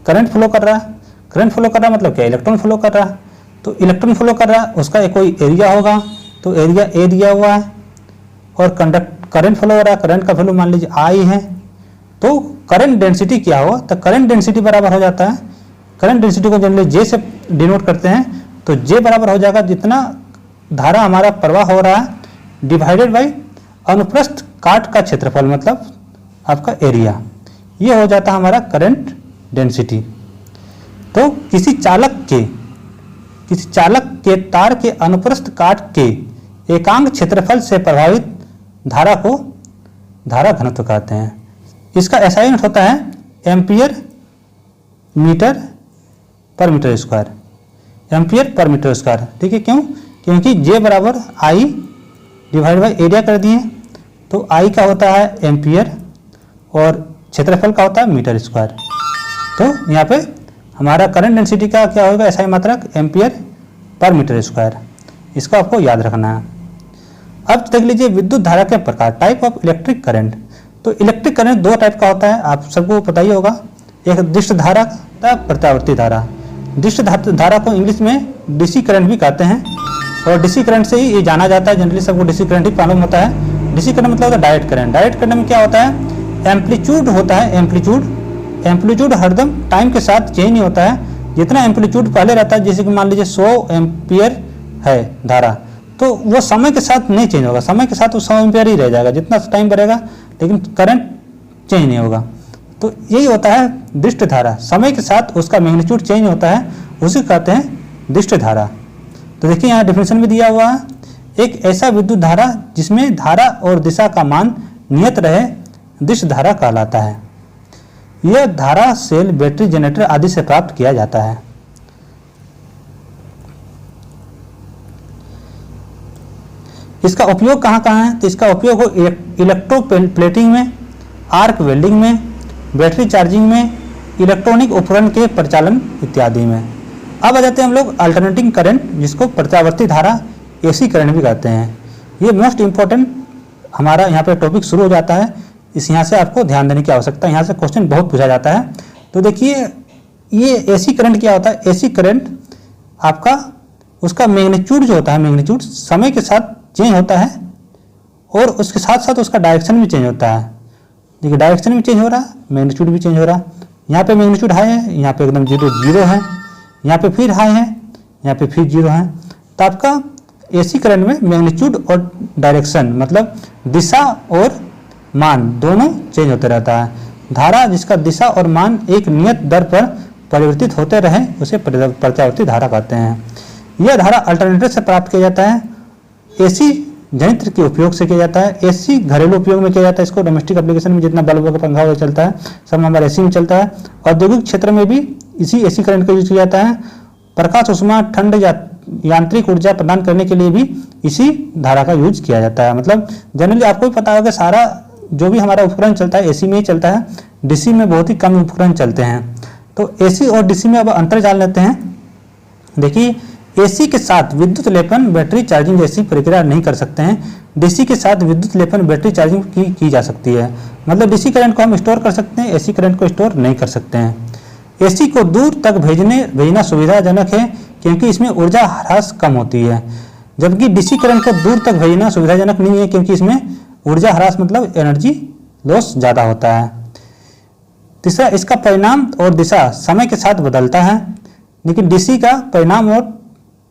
करंट फ्लो कर रहा है। करंट फ्लो कर रहा है मतलब क्या, इलेक्ट्रॉन फ्लो कर रहा है। तो इलेक्ट्रॉन फ्लो कर रहा है, उसका कोई एरिया होगा, तो एरिया ए दिया हुआ है। और करंट फ्लो हो रहा है, करंट का वैल्यू मान लीजिए आई है। तो करंट डेंसिटी क्या हो, तो करंट डेंसिटी बराबर हो जाता है, करंट डेंसिटी को जनरली जे से डिनोट करते हैं। तो जे बराबर हो जाएगा जितना धारा हमारा प्रवाह हो रहा है डिवाइडेड बाई अनुप्रस्थ काट का क्षेत्रफल, मतलब आपका एरिया। ये हो जाता है हमारा करंट डेंसिटी। तो किसी चालक के तार के अनुप्रस्थ काट के एकांक क्षेत्रफल से प्रभावित धारा को धारा घनत्व कहते हैं। इसका SI यूनिट होता है एम्पियर मीटर पर metre square, ampere per metre square. ठीक है, क्यों, क्योंकि जे बराबर आई डिवाइड बाई एरिया कर दिए। तो आई का होता है एम्पियर और क्षेत्रफल का होता है मीटर स्क्वायर। तो यहाँ पे हमारा करंट डेंसिटी का क्या होगा, SI मात्रक एम्पियर पर मीटर स्क्वायर। इसको आपको याद रखना है। अब देख लीजिए विद्युत धारा के प्रकार, टाइप ऑफ इलेक्ट्रिक करंट। तो इलेक्ट्रिक करंट दो टाइप का होता है, आप सबको पता ही होगा। एक दिष्ट धारा, प्रत्यावर्ती धारा। दिष्ट धारा को इंग्लिश में डीसी करंट भी कहते हैं, और डीसी करंट से ही ये जाना जाता है। जनरली सबको डीसी करंट ही मालूम होता है। डीसी करंट मतलब होता है डायरेक्ट करंट। डायरेक्ट करंट में क्या होता है, एम्पलीट्यूड होता है, एम्पलीट्यूड हरदम टाइम के साथ चेंज नहीं होता है। जितना एम्पलीट्यूड पहले रहता है, जैसे कि मान लीजिए 100 एम्पियर है धारा, तो वो समय के साथ नहीं चेंज होगा, समय के साथ वो 100 एम्पियर ही रह जाएगा जितना टाइम बढ़ेगा, लेकिन करंट चेंज नहीं होगा। तो यही होता है दृष्ट धारा, समय के साथ उसका मैग्नीट्यूड चेंज होता है, उसे कहते हैं दृष्ट धारा। तो देखिए यहाँ डेफिनेशन भी दिया हुआ है, एक ऐसा विद्युत धारा जिसमें धारा और दिशा का मान नियत रहे दृष्ट धारा कहलाता है। यह धारा सेल, बैटरी, जनरेटर आदि से प्राप्त किया जाता है। इसका उपयोग कहाँ कहाँ है? तो इसका उपयोग हो इलेक्ट्रोप्लेटिंग में, आर्क वेल्डिंग में, बैटरी चार्जिंग में, इलेक्ट्रॉनिक उपकरण के परिचालन इत्यादि में। अब आ जाते हैं हम लोग अल्टरनेटिंग करंट, जिसको प्रत्यावर्ती धारा, एसी करंट भी कहते हैं। ये मोस्ट इंपॉर्टेंट हमारा यहाँ पे टॉपिक शुरू हो जाता है, इस यहाँ से आपको ध्यान देने की आवश्यकता है, यहाँ से क्वेश्चन बहुत पूछा जाता है। तो देखिए ये एसी करंट क्या होता है? एसी करंट आपका उसका मैग्नीट्यूड जो होता है, मैग्नीट्यूड समय के साथ चेंज होता है और उसके साथ साथ उसका डायरेक्शन भी चेंज होता है। देखिए डायरेक्शन भी चेंज हो रहा है, मैग्नीट्यूड भी चेंज हो रहा है। यहाँ पे मैग्नीट्यूड हाई है, यहाँ पे एकदम जीरो है, यहाँ पे फिर हाई है, यहाँ पे फिर जीरो है। तो आपका एसी करंट में मैग्नीट्यूड और डायरेक्शन मतलब दिशा और मान दोनों चेंज होते रहता है। धारा जिसका दिशा और मान एक नियत दर पर परिवर्तित होते रहे उसे प्रत्यावर्ती धारा कहते हैं। यह धारा अल्टरनेटर से प्राप्त किया जाता है, एसी जंत्र के उपयोग से किया जाता है, एसी घरेलू उपयोग में किया जाता है। इसको डोमेस्टिक एप्लीकेशन में जितना बल्ब का पंखा वगैरह चलता है सब हमारे एसी में चलता है। औद्योगिक क्षेत्र में भी इसी एसी करंट का यूज किया जाता है। प्रकाश, उष्मा, ठंड या यांत्रिक ऊर्जा प्रदान करने के लिए भी इसी धारा का यूज किया जाता है। मतलब जनरली आपको भी पता होगा कि सारा जो भी हमारा उपकरण चलता है एसी में ही चलता है, डीसी में बहुत ही कम उपकरण चलते हैं। तो एसी और डीसी में अब अंतर जान लेते हैं। देखिए एसी के साथ विद्युत लेपन, बैटरी चार्जिंग जैसी प्रक्रिया नहीं कर सकते हैं। डीसी के साथ विद्युत लेपन, बैटरी चार्जिंग की जा सकती है। मतलब डीसी करंट को हम स्टोर कर सकते हैं, एसी करंट को स्टोर नहीं कर सकते हैं। एसी को दूर तक भेजना सुविधाजनक है क्योंकि इसमें ऊर्जा ह्रास कम होती है, जबकि डीसी करंट को दूर तक भेजना सुविधाजनक नहीं है क्योंकि इसमें ऊर्जा ह्रास मतलब एनर्जी लॉस ज़्यादा होता है। तीसरा, इसका परिणाम और दिशा समय के साथ बदलता है, लेकिन डीसी का परिणाम और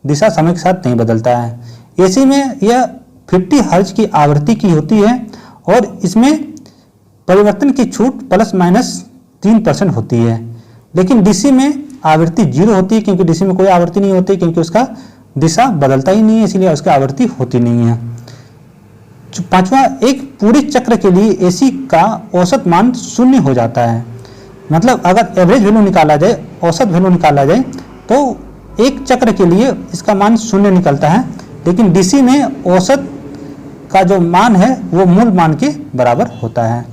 दिशा समय के साथ नहीं बदलता है। एसी में यह 50 हर्ट्ज की आवृत्ति की होती है और इसमें परिवर्तन की छूट ±3% होती है, लेकिन डीसी में आवृत्ति 0 होती है क्योंकि डीसी में कोई आवृत्ति नहीं होती क्योंकि उसका दिशा बदलता ही नहीं है, इसलिए उसकी आवृत्ति होती नहीं है। पांचवा, एक पूरे चक्र के लिए एसी का औसत मान 0 हो जाता है। मतलब अगर एवरेज वैल्यू निकाला जाए, औसत वैल्यू निकाला जाए तो एक चक्र के लिए इसका मान 0 निकलता है, लेकिन डीसी में औसत का जो मान है वो मूल मान के बराबर होता है।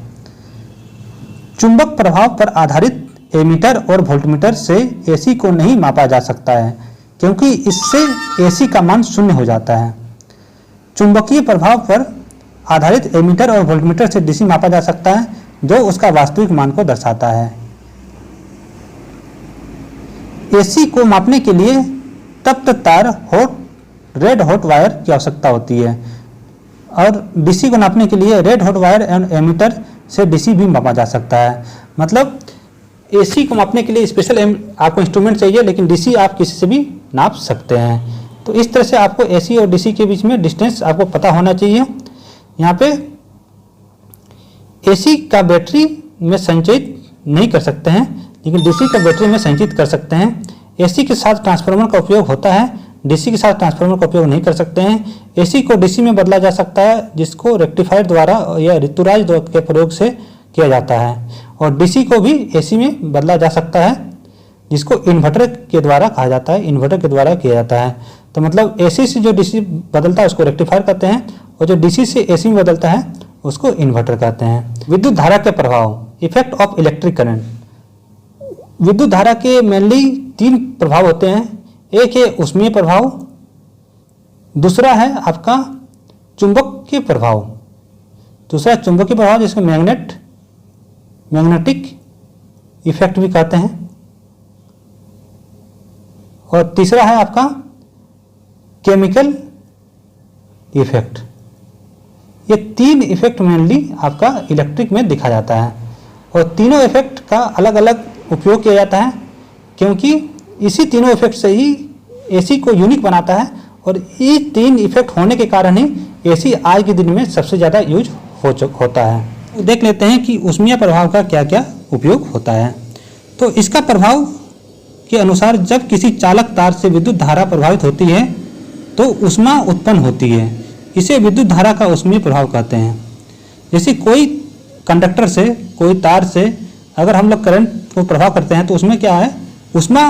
चुंबक प्रभाव पर आधारित एमीटर और वोल्टमीटर से एसी को नहीं मापा जा सकता है क्योंकि इससे एसी का मान 0 हो जाता है। चुंबकीय प्रभाव पर आधारित एमीटर और वोल्टमीटर से डीसी मापा जा सकता है जो उसका वास्तविक मान को दर्शाता है। एसी को मापने के लिए तप्त तार रेड हॉट वायर की आवश्यकता होती है और डीसी को नापने के लिए red hot wire and ammeter से डीसी भी मापा जा सकता है। मतलब एसी को मापने के लिए स्पेशल आपको इंस्ट्रूमेंट चाहिए, लेकिन डीसी आप किसी से भी नाप सकते हैं। तो इस तरह से आपको एसी और डीसी के बीच में डिस्टेंस आपको पता होना चाहिए। यहाँ पे एसी का बैटरी में संचयित नहीं कर सकते हैं, लेकिन डीसी का बैटरी में संचित कर सकते हैं। एसी के साथ ट्रांसफार्मर का उपयोग होता है, डीसी के साथ ट्रांसफार्मर का उपयोग नहीं कर सकते हैं। एसी को डीसी में बदला जा सकता है जिसको रेक्टिफायर द्वारा या ऋतुराज के प्रयोग से किया जाता है, और डीसी को भी एसी में बदला जा सकता है जिसको इन्वर्टर के द्वारा कहा जाता है, इन्वर्टर के द्वारा किया जाता है। तो मतलब एसी से जो डीसी बदलता है उसको रेक्टिफायर कहते हैं और जो डीसी से एसी में बदलता है उसको इन्वर्टर कहते हैं। विद्युत धारा के प्रभाव, इफेक्ट ऑफ इलेक्ट्रिक करंट। विद्युत धारा के मेनली 3 प्रभाव होते हैं। एक है ऊष्मीय प्रभाव, दूसरा है आपका चुंबकीय प्रभाव, दूसरा चुंबकीय प्रभाव जिसको मैग्नेटिक इफेक्ट भी कहते हैं, और तीसरा है आपका केमिकल इफेक्ट। ये 3 इफेक्ट मेनली आपका इलेक्ट्रिक में दिखा जाता है और तीनों इफेक्ट का अलग अलग उपयोग किया जाता है, क्योंकि इसी तीनों इफेक्ट से ही एसी को यूनिक बनाता है और ये 3 इफेक्ट होने के कारण ही एसी आज के दिन में सबसे ज़्यादा यूज होता है। देख लेते हैं कि ऊष्मीय प्रभाव का क्या क्या उपयोग होता है। तो इसका प्रभाव के अनुसार जब किसी चालक तार से विद्युत धारा प्रभावित होती है तो ऊष्मा उत्पन्न होती है। इसे विद्युत धारा का ऊष्मीय प्रभाव कहते हैं। जैसे कोई कंडक्टर से, कोई तार से अगर हम लोग करंट को प्रभाव करते हैं तो उसमें क्या है, ऊष्मा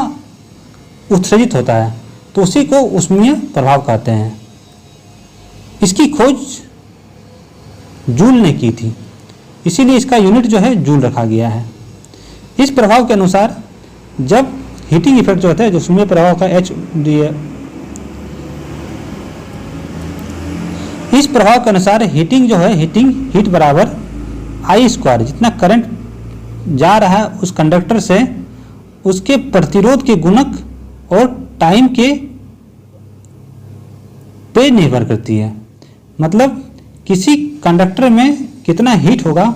उत्सर्जित होता है, तो उसी को ऊष्मीय प्रभाव कहते हैं। इसकी खोज जूल ने की थी, इसीलिए इसका यूनिट जो है जूल रखा गया है। इस प्रभाव के अनुसार जब हीटिंग इफेक्ट जो होता है, जो ऊष्मीय प्रभाव का एच दिए, इस प्रभाव के अनुसार हीटिंग जो है, हीट बराबर आई स्क्वायर, जितना करंट जा रहा है उस कंडक्टर से उसके प्रतिरोध के गुणक और टाइम के पे निर्भर करती है। मतलब किसी कंडक्टर में कितना हीट होगा,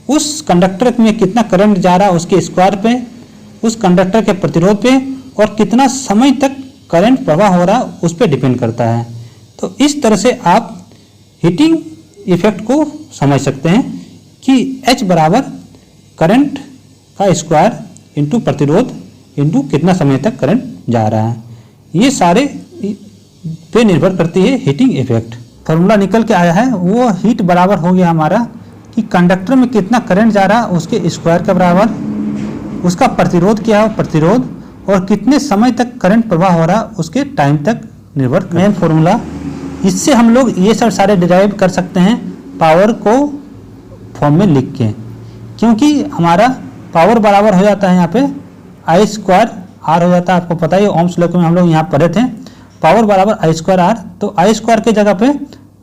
उस कंडक्टर में कितना करंट जा रहा है उसके स्क्वायर पे, उस कंडक्टर के प्रतिरोध पे और कितना समय तक करंट प्रवाह हो रहा है उस पर डिपेंड करता है। तो इस तरह से आप हीटिंग इफेक्ट को समझ सकते हैं कि H बराबर करंट का स्क्वायर इंटू प्रतिरोध इंटू कितना समय तक करंट जा रहा है। ये सारे पे निर्भर करती है हीटिंग इफेक्ट। फॉर्मूला निकल के आया है, वो हीट बराबर हो गया हमारा कि कंडक्टर में कितना करंट जा रहा है उसके स्क्वायर के बराबर, उसका प्रतिरोध क्या है, प्रतिरोध, और कितने समय तक करंट प्रवाह हो रहा है उसके टाइम तक निर्भर। मेन फॉर्मूला, इससे हम लोग ये सब सारे डिराइव कर सकते हैं पावर को फॉर्म में लिख के, क्योंकि हमारा पावर बराबर हो जाता है यहाँ पे आई स्क्वायर आर हो जाता है। आपको पता ही ओम्स लॉ में हम लोग यहाँ पढ़े थे, पावर बराबर आई स्क्वायर आर। तो आई स्क्वायर के जगह पे,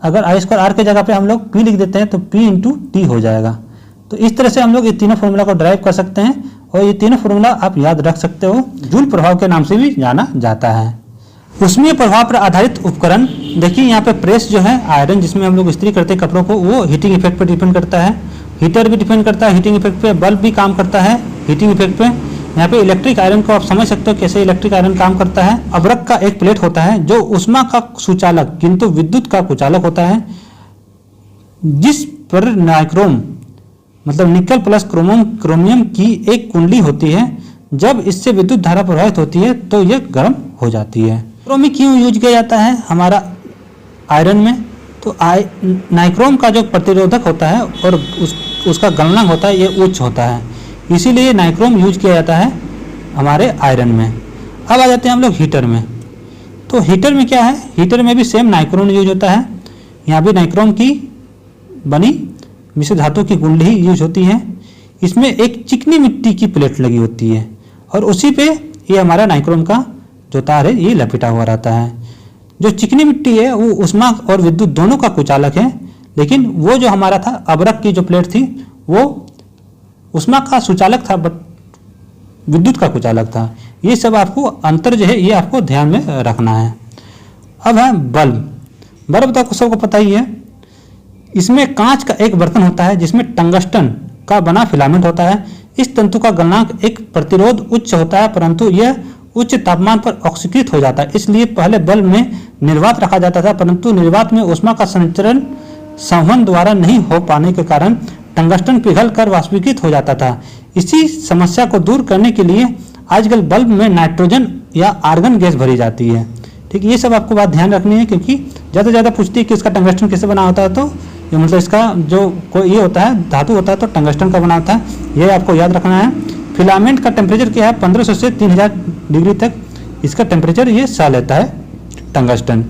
अगर आई स्क्वायर आर के जगह पे हम लोग पी लिख देते हैं तो पी इंटू टी हो जाएगा। तो इस तरह से हम लोग ये तीनों फॉर्मूला को ड्राइव कर सकते हैं और ये तीनों फॉर्मूला आप याद रख सकते हो। जूल प्रभाव के नाम से भी जाना जाता है। ऊष्मीय प्रभाव पर आधारित उपकरण, देखिए यहाँ पे प्रेस जो है, आयरन जिसमें हम लोग इस्त्री करते हैं कपड़ों को, वो हीटिंग इफेक्ट पर डिपेंड करता है। हीटर भी डिपेंड करता है हीटिंग इफेक्ट पे। बल्ब भी काम करता है हीटिंग इफेक्ट पे। यहाँ पे इलेक्ट्रिक आयरन को आप समझ सकते हो कैसे इलेक्ट्रिक आयरन काम करता है। अब्रक का एक प्लेट होता है जो ऊष्मा का सुचालक किंतु विद्युत का कुचालक होता है, जिस पर नाइक्रोम मतलब निकल प्लस क्रोमियम की एक कुंडली होती है। जब इससे विद्युत धारा प्रवाहित होती है तो यह गर्म हो जाती है। क्रोमी क्यों यूज किया जाता है हमारा आयरन में, तो नाइक्रोम का जो प्रतिरोधक होता है और उसका गलनांक होता है ये उच्च होता है, इसीलिए नाइक्रोम यूज किया जाता है हमारे आयरन में। अब आ जाते हैं हम लोग हीटर में। तो हीटर में क्या है, हीटर में भी सेम नाइक्रोम यूज होता है। यहाँ भी नाइक्रोम की बनी मिश्र धातु की कुंडली यूज होती है। इसमें एक चिकनी मिट्टी की प्लेट लगी होती है और उसी पे ये हमारा नाइक्रोम का जो तार है ये लपेटा हुआ रहता है। जो चिकनी मिट्टी है वो ऊष्मा और विद्युत दोनों का कुचालक है, लेकिन वो जो हमारा था अब्रक की जो प्लेट थी वो ऊष्मा का सुचालक था बट विद्युत का कुचालक था। ये सब आपको अंतर जो है ये आपको ध्यान में रखना है। अब है बल्ब। बल्ब तो आपको सबको पता ही है। इसमें कांच का एक बर्तन होता है जिसमें टंगस्टन का बना फिलामेंट होता है। इस तंतु का गलनांक एक प्रतिरोध उच्च होता है, परंतु यह उच्च तापमान पर ऑक्सीकृत हो जाता है। इसलिए पहले बल्ब में निर्वात रखा जाता था, परंतु निर्वात में ऊष्मा का संचरण संवहन द्वारा नहीं हो पाने के कारण टंगस्टन पिघल कर वाष्पीकृत हो जाता था। इसी समस्या को दूर करने के लिए आजकल बल्ब में नाइट्रोजन या आर्गन गैस भरी जाती है। ठीक, ये सब आपको बात ध्यान रखनी है, क्योंकि ज़्यादा से ज़्यादा पूछती है कि इसका टंगस्टन कैसे बना होता है। तो ये मतलब इसका जो कोई ये होता है धातु होता है तो टंगस्टन का बना होता है, ये आपको याद रखना है। फिलामेंट का टेम्परेचर क्या है, 1500 से 3000 डिग्री तक इसका टेम्परेचर ये सह लेता है टंगस्टन।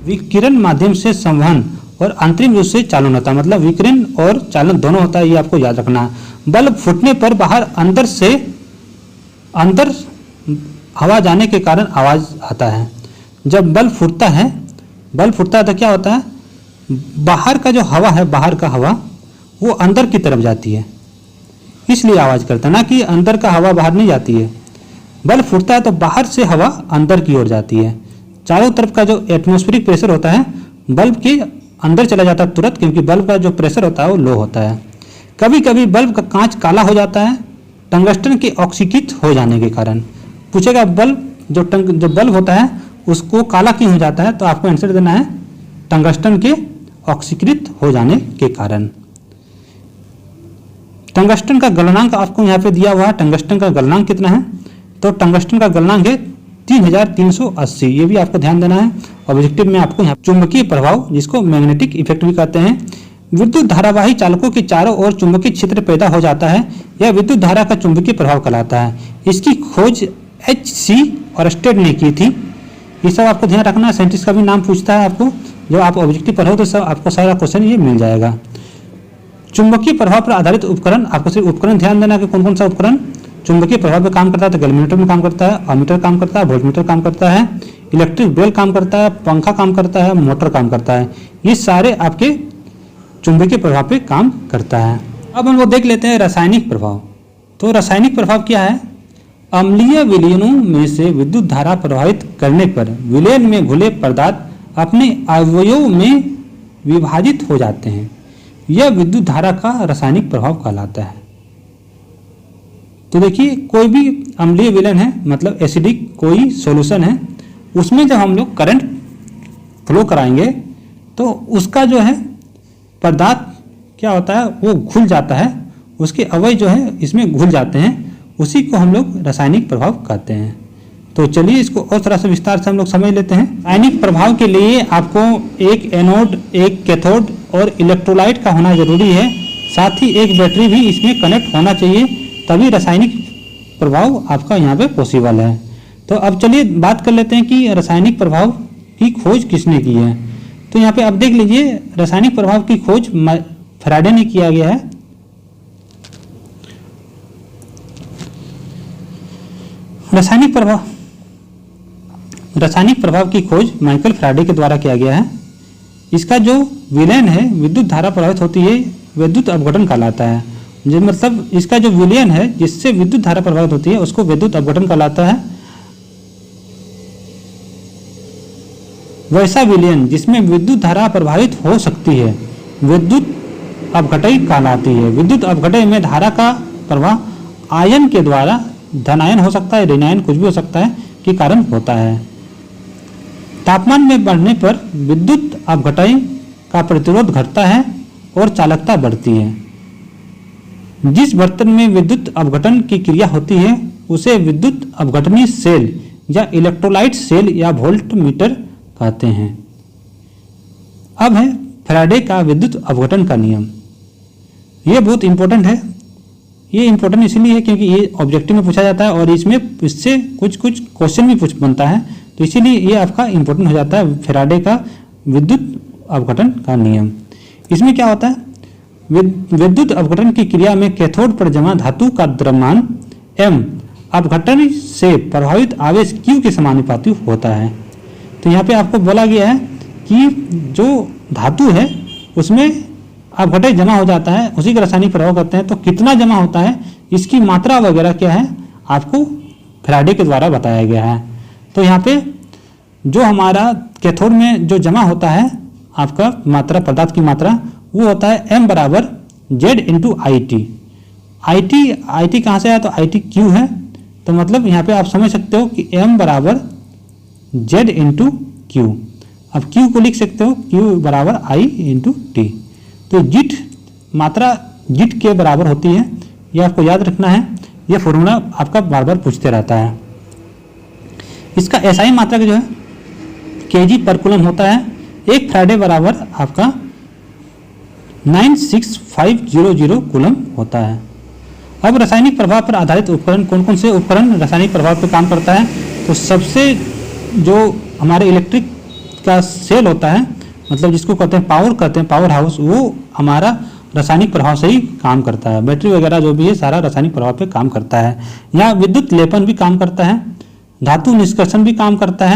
विकिरण माध्यम से संवहन और अंतरिम रूप से चालन होता है, मतलब विकिरण और चालन दोनों होता है, ये आपको याद रखना है। बल्ब फूटने पर बाहर अंदर से अंदर हवा जाने के कारण आवाज आता है। जब बल्ब फूटता है तो क्या होता है, बाहर का जो हवा है, बाहर का हवा वो अंदर की तरफ जाती है, इसलिए आवाज करता है, ना कि अंदर का हवा बाहर नहीं जाती है। बल्ब फूटता है तो बाहर से हवा अंदर की ओर जाती है। चारों तरफ का जो एटमॉस्फेरिक प्रेशर होता है बल्ब के अंदर चला जाता है तुरंत, क्योंकि बल्ब का जो प्रेशर होता है वो लो होता है। कभी कभी बल्ब का कांच काला हो जाता है टंगस्टन के ऑक्सीकृत हो जाने के कारण। पूछेगा बल्ब जो बल्ब होता है उसको काला क्यों हो जाता है, तो आपको आंसर देना है टंगस्टन के ऑक्सीकृत हो जाने के कारण। टंगस्टन का गलनांक आपको यहाँ पे दिया हुआ है। टंगस्टन का गलनांक कितना है, तो टंगस्टन का गलनांक है 3380। ये भी आपको ध्यान देना है। ऑब्जेक्टिव में आपको यहाँ चुंबकीय प्रभाव, जिसको मैग्नेटिक इफेक्ट भी कहते हैं, विद्युत धारावाही चालकों के चारों ओर चुंबकीय क्षेत्र पैदा हो जाता है। यह विद्युत धारा का चुंबकीय प्रभाव कहलाता है। इसकी खोज H.C. ऑरस्टेड ने की थी। ये सब आपको ध्यान रखना है। साइंटिस्ट का भी नाम पूछता है आपको, जब आप ऑब्जेक्टिव पढ़ो तो सब आपको सारा क्वेश्चन ये मिल जाएगा। चुंबकीय प्रभाव पर आधारित उपकरण, आपको सिर्फ उपकरण ध्यान देना कि कौन कौन सा उपकरण चुंबकीय प्रभाव पर काम करता है। तो गैल्वेनोमीटर में काम करता है, अमीटर काम करता है, वोल्टमीटर काम करता है, इलेक्ट्रिक बेल काम करता है, पंखा काम करता है, मोटर काम करता है। ये सारे आपके चुंबकीय प्रभाव पे काम करता है। अब हम लोग देख लेते हैं रासायनिक प्रभाव। तो रासायनिक प्रभाव क्या है, अम्लीय विलयनों में से विद्युत धारा प्रभावित करने पर विलयन में घुले पदार्थ अपने अवयवों में विभाजित हो जाते हैं। यह विद्युत धारा का रासायनिक प्रभाव कहलाता है। तो देखिए, कोई भी अम्लीय विलयन है, मतलब एसिडिक कोई सॉल्यूशन है, उसमें जब हम लोग करंट फ्लो कराएंगे तो उसका जो है पदार्थ क्या होता है, वो घुल जाता है, उसके अवयव जो है इसमें घुल जाते हैं। उसी को हम लोग रासायनिक प्रभाव कहते हैं। तो चलिए इसको और थोड़ा सा विस्तार से हम लोग समझ लेते हैं। रासायनिक प्रभाव के लिए आपको एक एनोड, एक कैथोड और इलेक्ट्रोलाइट का होना जरूरी है। साथ ही एक बैटरी भी इसमें कनेक्ट होना चाहिए, तभी रासायनिक प्रभाव आपका यहाँ पे पॉसिबल है। तो अब चलिए बात कर लेते हैं कि रासायनिक प्रभाव की खोज किसने की है। तो यहाँ पे आप देख लीजिए, रासायनिक प्रभाव की खोज फैराडे ने किया गया है। रासायनिक प्रभाव की खोज माइकल फैराडे के द्वारा किया गया है। इसका जो विलयन है, विद्युत धारा प्रभावित होती है, विद्युत अपघटन कहलाता है। जो मतलब इसका जो विलयन है जिससे विद्युत धारा प्रभावित होती है उसको विद्युत अपघटन कहलाता है। वैसा विलयन जिसमें विद्युत धारा प्रभावित हो सकती है विद्युत अपघटय कहलाती है। विद्युत अपघटय में धारा का प्रवाह आयन के द्वारा, धनायन हो सकता है, ऋणायन कुछ भी हो सकता है, के कारण होता है। तापमान में बढ़ने पर विद्युत अपघटय का प्रतिरोध घटता है और चालकता बढ़ती है। जिस बर्तन में विद्युत अपघटन की क्रिया होती है उसे विद्युत अपघटनी सेल या इलेक्ट्रोलाइट सेल या वोल्टमीटर कहते हैं। अब है फैराडे का विद्युत अपघटन का नियम। ये बहुत इंपॉर्टेंट है। ये इंपॉर्टेंट इसलिए है क्योंकि ये ऑब्जेक्टिव में पूछा जाता है और इसमें इससे कुछ क्वेश्चन भी बनता है, तो इसीलिए ये आपका इंपॉर्टेंट हो जाता है। फैराडे का विद्युत अपघटन का नियम, इसमें क्या होता है, विद्युत अपघटन की क्रिया में कैथोड पर जमा धातु का द्रव्यमान m अपघटन से प्रभावित आवेश Q के समानुपाती होता है। तो यहाँ पे आपको बोला गया है कि जो धातु है उसमें अपघटय जमा हो जाता है, उसी का रासायनिक प्रभाव करते हैं। तो कितना जमा होता है, इसकी मात्रा वगैरह क्या है, आपको फैराडे के द्वारा बताया गया है। तो यहाँ पे जो हमारा कैथोड में जो जमा होता है आपका मात्रा, पदार्थ की मात्रा, वो होता है m बराबर Z इंटू आई टी कहाँ से आया, तो आई टी क्यू है। तो मतलब यहाँ पे आप समझ सकते हो कि m बराबर Z इंटू क्यू। अब Q को लिख सकते हो Q बराबर I इंटू टी। तो जिट मात्रा जिट के बराबर होती है, ये आपको याद रखना है। ये फॉर्मूला आपका बार बार पूछते रहता है। इसका एसआई मात्रा जो है केजी पर कूलम होता है। एक फैराडे बराबर आपका 96500 कूलम होता है। अब रासायनिक प्रभाव पर आधारित उपकरण, कौन कौन से उपकरण रासायनिक प्रभाव पर काम करता है, तो सबसे जो हमारे इलेक्ट्रिक का सेल होता है, मतलब जिसको कहते हैं पावर हाउस, वो हमारा रासायनिक प्रभाव से ही काम करता है। बैटरी वगैरह जो भी है सारा रासायनिक प्रभाव पे काम करता है। यहाँ विद्युत लेपन भी काम करता है, धातु निष्कर्षण भी काम करता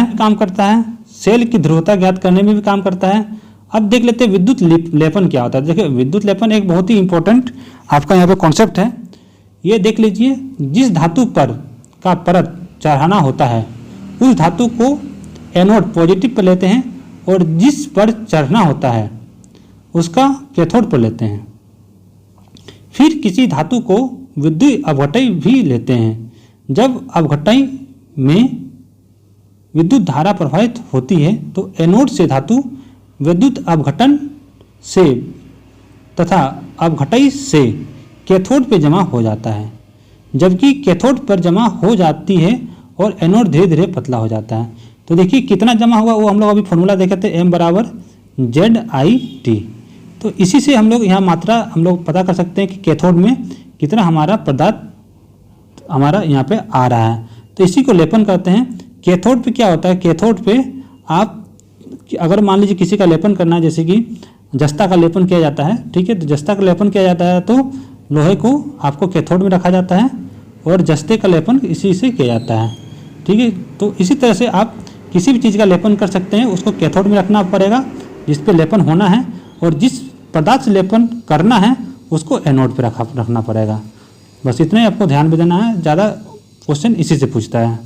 है, सेल की ध्रुवता ज्ञात करने में भी काम करता है। अब देख लेते हैं विद्युत लेपन क्या होता है। देखिए, विद्युत लेपन एक बहुत ही इंपॉर्टेंट आपका यहाँ पे कॉन्सेप्ट है। ये देख लीजिए, जिस धातु पर का परत चढ़ाना होता है उस धातु को एनोड पॉजिटिव पर लेते हैं और जिस पर चढ़ना होता है उसका कैथोड पर लेते हैं। फिर किसी धातु को विद्युत अपघटय भी लेते हैं। जब अपघटय में विद्युत धारा प्रवाहित होती है तो एनोड से धातु विद्युत अपघटन से तथा अपघटय से कैथोड पे जमा हो जाता है, जबकि कैथोड पर जमा हो जाती है और एनोड धीरे धीरे पतला हो जाता है। तो देखिए कितना जमा हुआ वो हम लोग अभी फॉर्मूला देखे थे, M बराबर ZIT। तो इसी से हम लोग यहाँ मात्रा हम लोग पता कर सकते हैं कि कैथोड में कितना हमारा पदार्थ हमारा यहाँ पे आ रहा है। तो इसी को लेपन करते हैं। कैथोड पे क्या होता है, कैथोड पे आप अगर मान लीजिए किसी का लेपन करना है, जैसे कि जस्ता का लेपन किया जाता है, ठीक है, तो जस्ता का लेपन किया जाता है तो लोहे को आपको कैथोड में रखा जाता है और जस्ते का लेपन इसी से किया जाता है, ठीक है। तो इसी तरह से आप किसी भी चीज़ का लेपन कर सकते हैं, उसको कैथोड में रखना पड़ेगा जिस पे लेपन होना है, और जिस पदार्थ से लेपन करना है उसको एनोड पे रखना पड़ेगा। बस इतना ही आपको ध्यान में देना है, ज़्यादा क्वेश्चन इसी से पूछता है।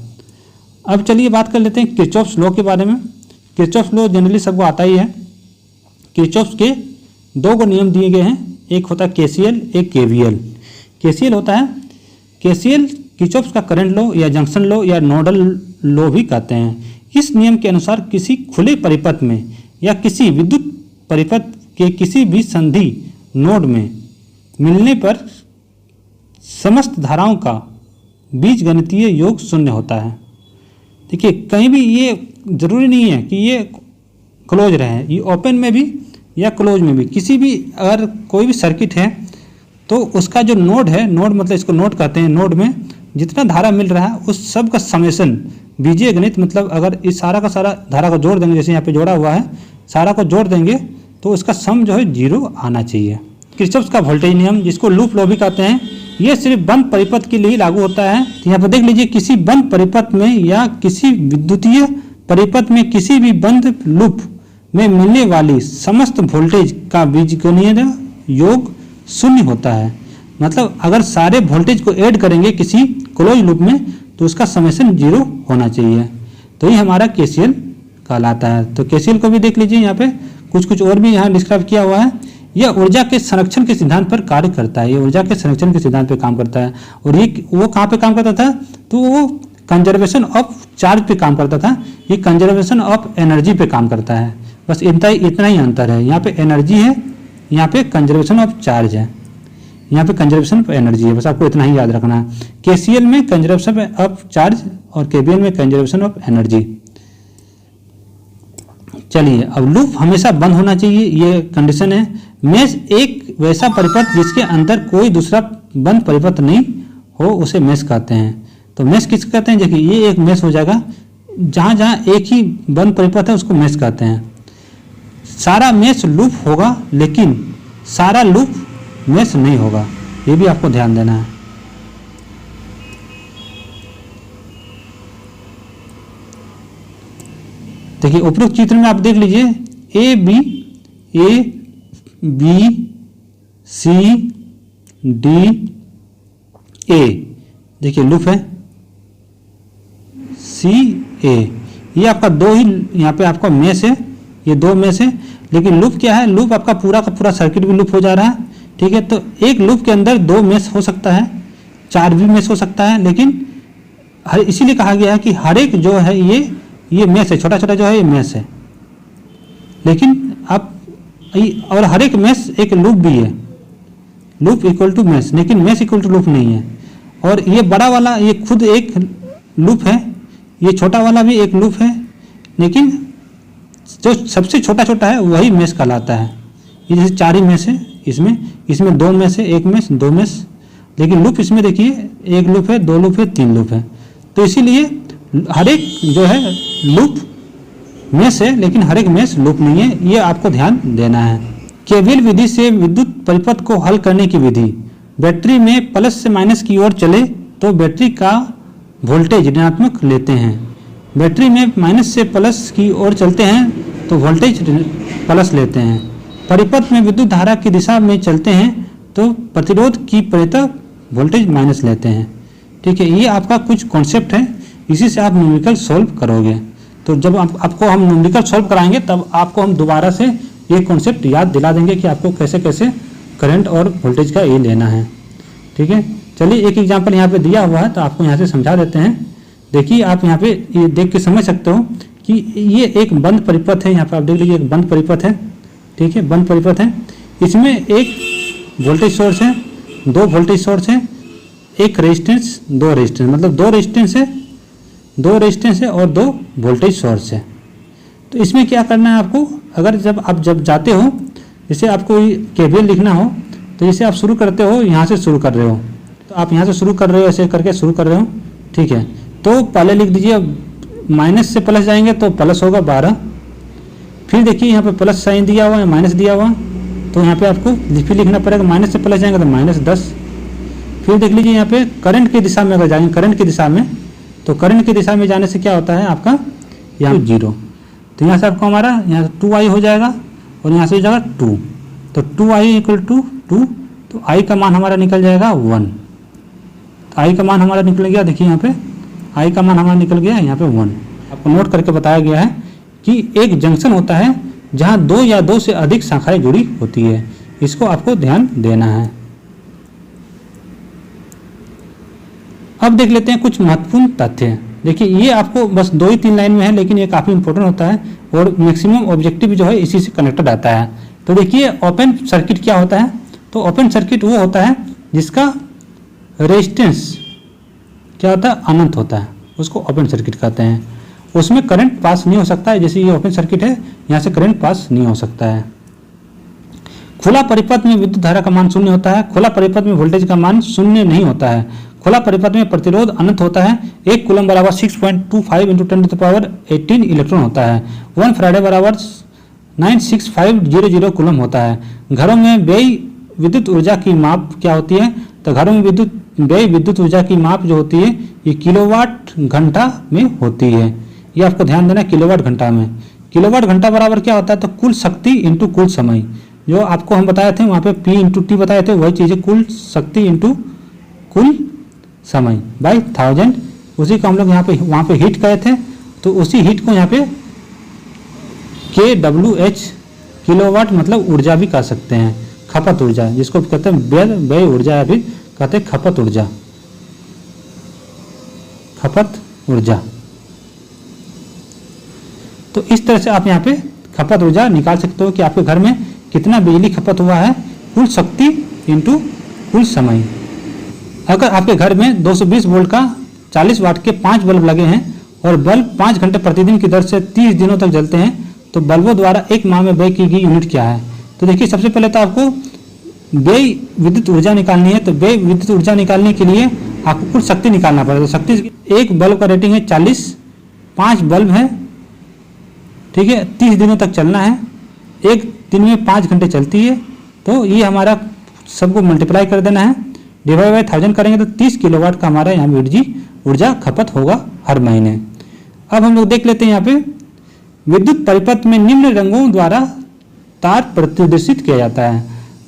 अब चलिए बात कर लेते हैं किरचॉफ्स लॉ के बारे में। किरचॉफ्स लॉ जनरली सबको आता ही है। किरचॉफ्स के दो को नियम दिए गए हैं, एक होता है KCL, एक KVL। KCL होता है, KCL किरचॉफ्स का करंट लॉ या जंक्शन लॉ या नोडल लॉ भी कहते हैं। इस नियम के अनुसार किसी खुले परिपथ में या किसी विद्युत परिपथ के किसी भी संधि नोड में मिलने पर समस्त धाराओं का बीजगणितीय योग शून्य होता है। देखिए कहीं भी ये जरूरी नहीं है कि ये क्लोज रहे, ये ओपन में भी या क्लोज में भी, किसी भी अगर कोई भी सर्किट है तो उसका जो नोड है, नोड मतलब इसको नोड कहते हैं, नोड में जितना धारा मिल रहा है उस सब का समेशन बीजीय गणित, मतलब अगर इस सारा का सारा धारा को जोड़ देंगे, जैसे यहाँ पे जोड़ा हुआ है, सारा को जोड़ देंगे तो उसका सम जो है 0 आना चाहिए। किरचॉफ्स का वोल्टेज नियम, जिसको लूप लॉ भी कहते हैं, ये सिर्फ बंद परिपथ के लिए ही लागू होता है। तो यहाँ पर देख लीजिए, किसी बंद परिपथ में या किसी विद्युतीय परिपथ में किसी भी बंद लूप में मिलने वाली समस्त वोल्टेज का बीजगणितीय योग शून्य होता है। मतलब अगर सारे वोल्टेज को ऐड करेंगे किसी क्लोज लूप में तो उसका समेशन 0 होना चाहिए। तो ये हमारा KCL कहलाता है। तो KCL को भी देख लीजिए, यहाँ पे कुछ कुछ और भी यहाँ डिस्क्राइब किया हुआ है। यह ऊर्जा के संरक्षण के सिद्धांत पर कार्य करता है, ये ऊर्जा के संरक्षण के सिद्धांत पर काम करता है। और ये वो कहाँ पे काम करता था, तो वो कंजर्वेशन ऑफ चार्ज पे काम करता था, ये कंजर्वेशन ऑफ एनर्जी पे काम करता है। बस इतना ही अंतर है, यहाँ पे एनर्जी है, यहाँ पे कंजर्वेशन ऑफ चार्ज है, यहाँ पे कंजर्वेशन ऑफ एनर्जी है। बस आपको इतना ही याद रखना है। KCL में कंजर्वेशन ऑफ चार्ज और KVL में कंजर्वेशन ऑफ एनर्जी। चलिए, अब लूप हमेशा बंद होना चाहिए, ये कंडीशन है। मेश एक वैसा परिपथ जिसके अंदर कोई दूसरा बंद परिपथ नहीं हो उसे मेश कहते हैं। तो मेश किस कहते हैं, देखिए ये एक मेश हो जाएगा, जहाँ जहाँ एक ही बंद परिपथ है उसको मेश कहते हैं। सारा मेश लूप होगा लेकिन सारा लूप मेश नहीं होगा, ये भी आपको ध्यान देना है। देखिए उपरोक्त चित्र में आप देख लीजिए, A B C D A, देखिए लूप है C A, ये आपका दो ही यहाँ पे आपका मेश है, ये दो मेश है। लेकिन लूप क्या है, लूप आपका पूरा का पूरा सर्किट भी लूप हो जा रहा है, ठीक है। तो एक लूप के अंदर 2 मेश हो सकता है, 4 भी मेश हो सकता है, लेकिन इसीलिए कहा गया है कि हर एक जो है ये मेश है, छोटा छोटा जो है ये मेश है। लेकिन आप और हर एक मेश एक लूप भी है, लूप इक्वल टू मेश, लेकिन मेश इक्वल टू लूप नहीं है। और ये बड़ा वाला ये खुद एक लूप है, ये छोटा वाला भी एक लूप है, लेकिन जो सबसे छोटा छोटा है वही मेश कहलाता है। ये जैसे 4 ही मेश है, इसमें 2 मेश है, 1 मेश 2 मेश, लेकिन लूप इसमें देखिए 1 लूप है, 2 लूप है, 3 लूप है। तो इसीलिए हर एक जो है लूप मेश है, लेकिन हर एक मेश लूप नहीं है, ये आपको ध्यान देना है। केवीएल विधि से विद्युत परिपथ को हल करने की विधि, बैटरी में प्लस से माइनस की ओर चले तो बैटरी का वोल्टेज ऋणात्मक लेते हैं, बैटरी में माइनस से प्लस की ओर चलते हैं तो वोल्टेज प्लस लेते हैं, परिपथ में विद्युत धारा की दिशा में चलते हैं तो प्रतिरोध की प्रेरित वोल्टेज माइनस लेते हैं। ठीक है, ये आपका कुछ कॉन्सेप्ट है, इसी से आप न्यूमेरिकल सॉल्व करोगे। तो जब आपको हम न्यूमेरिकल सॉल्व कराएंगे तब आपको हम दोबारा से ये कॉन्सेप्ट याद दिला देंगे कि आपको कैसे कैसे करंट और वोल्टेज का ये लेना है। ठीक है, चलिए एक एग्जांपल यहाँ पे दिया हुआ है तो आपको यहाँ से समझा देते हैं। देखिए आप यहाँ पे ये देख के समझ सकते हो कि ये एक बंद परिपथ है। यहाँ पे आप देख लीजिए एक बंद परिपथ है। ठीक है, बंद परिपथ है। इसमें एक वोल्टेज सोर्स है, 2 वोल्टेज सोर्स है, एक रेजिस्टेंस, 2 रेजिस्टेंस, मतलब 2 रेजिस्टेंस है, 2 रेजिस्टेंस है और 2 वोल्टेज सोर्स है। तो इसमें क्या करना है आपको, अगर जब जाते हो, जैसे आपको केवीएल लिखना हो तो जैसे आप शुरू करते हो यहाँ से शुरू कर रहे हो, तो आप यहाँ से शुरू कर रहे हो, ऐसे करके शुरू कर रहे हो। ठीक है, तो पहले लिख दीजिए, माइनस से प्लस जाएंगे तो प्लस होगा 12। फिर देखिए यहाँ पे प्लस साइन दिया हुआ है, माइनस दिया हुआ, तो यहाँ पे आपको फिर लिखना पड़ेगा, माइनस से प्लस जाएंगे तो -10। फिर देख लीजिए यहाँ पे करंट की दिशा में अगर जाएंगे, करंट की दिशा में, तो करंट की दिशा में जाने से क्या होता है आपका यहाँ 0, तो यहाँ से आपको हमारा यहाँ 2i हो जाएगा और यहाँ से हो जाएगा 2, तो 2i = 2, तो i का मान हमारा निकल जाएगा 1। तो i का मान हमारा निकल गया, देखिए यहाँ पे i का मान हमारा निकल गया यहाँ पे 1। आपको नोट करके बताया गया है कि एक जंक्शन होता है जहाँ 2 या 2 से अधिक शाखाएं जुड़ी होती है, इसको आपको ध्यान देना है। अब देख लेते हैं कुछ महत्वपूर्ण तथ्य। देखिए ये आपको बस 2 ही 3 लाइन में है, लेकिन ये काफ़ी इंपॉर्टेंट होता है और मैक्सिमम ऑब्जेक्टिव जो है इसी से कनेक्टेड आता है। तो देखिए ओपन सर्किट क्या होता है, तो ओपन सर्किट वो होता है जिसका रेजिस्टेंस क्या होता है, अनंत होता है, उसको ओपन सर्किट कहते हैं। उसमें करंट पास नहीं हो सकता है, जैसे ये ओपन सर्किट है, यहाँ से करंट पास नहीं हो सकता है। खुला परिपथ में विद्युत धारा का मान 0 होता है, खुला परिपथ में वोल्टेज का मान 0 नहीं होता है। खुला परिपथ में प्रतिरोध अनंत होता है। 1 कूलम बराबर 6.25 × 10⁻18 इलेक्ट्रॉन होता है। 1 फैराडे बराबर 96500 कूलम होता है। घरों में व्यय विद्युत ऊर्जा की माप क्या होती है, तो घरों में व्यय विद्युत ऊर्जा की माप जो होती है ये किलोवाट घंटा में होती है। ये आपको ध्यान देना है, किलोवाट घंटा में। किलोवाट घंटा बराबर क्या होता है, तो कुल शक्ति इंटू कुल समय, जो आपको हम बताए थे वहाँ पे P × T बताए थे, वही चीज़ें कुल शक्ति इंटू कुल समय बाई 1000। उसी को हम लोग यहाँ पे वहाँ पे हीट कहे थे, तो उसी हीट को यहाँ पे kWh किलोवाट मतलब ऊर्जा भी कह सकते हैं, खपत ऊर्जा, जिसको कहते हैं व्यय ऊर्जा या फिर कहते हैं खपत ऊर्जा, खपत ऊर्जा। तो इस तरह से आप यहाँ पे खपत ऊर्जा निकाल सकते हो कि आपके घर में कितना बिजली खपत हुआ है, कुल शक्ति इंटू कुल समय। अगर आपके घर में 220 वोल्ट का 40 वाट के 5 बल्ब लगे हैं और बल्ब 5 घंटे प्रतिदिन की दर से 30 दिनों तक जलते हैं, तो बल्बों द्वारा 1 माह में व्यय की गई यूनिट क्या है। तो देखिए सबसे पहले तो आपको व्यय विद्युत ऊर्जा निकालनी है, तो व्यय विद्युत ऊर्जा निकालने के लिए आपको कुल शक्ति निकालना पड़ेगा। तो शक्ति, एक बल्ब का रेटिंग है 40, 5 बल्ब है, ठीक है, 30 दिनों तक चलना है, एक दिन में 5 घंटे चलती है, तो ये हमारा सबको मल्टीप्लाई कर देना है, डिवाइड बाई 1000 करेंगे तो 30 किलोवाट का हमारा यहाँ ऊर्जा खपत होगा हर महीने। अब हम लोग देख लेते हैं यहाँ पे विद्युत परिपथ में निम्न रंगों द्वारा तार प्रदर्शित किया जाता है।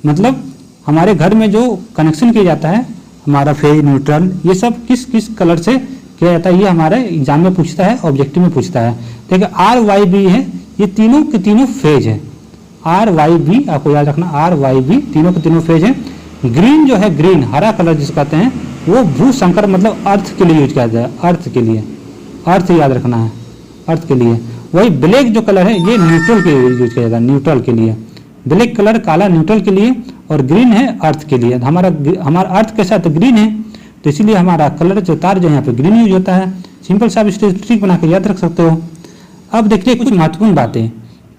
मतलब हमारे घर में जो कनेक्शन किया जाता है, हमारा फेज, न्यूट्रल, ये सब किस किस कलर से किया जाता है, ये हमारे एग्जाम में पूछता है, ऑब्जेक्टिव में पूछता है। देखिए RYB है, ये तीनों के तीनों फेज है। RYB आपको याद रखना, RYB तीनों के तीनों फेज है। ग्रीन जो है, ग्रीन हरा कलर जिसको कहते हैं, वो भू संकर मतलब अर्थ के लिए यूज किया जाता है, अर्थ के लिए, अर्थ याद रखना है, अर्थ के लिए। वही ब्लैक जो कलर है ये न्यूट्रल के लिए यूज किया जाता है, न्यूट्रल के लिए। ब्लैक कलर काला न्यूट्रल के लिए, और ग्रीन है अर्थ के लिए। हमारा अर्थ के साथ ग्रीन है, तो इसीलिए हमारा कलर जो तार जो यहाँ पे ग्रीन यूज होता है। सिंपल सा आप स्टेटिस्टिक बना के याद रख सकते हो। अब देखिए कुछ महत्वपूर्ण बातें।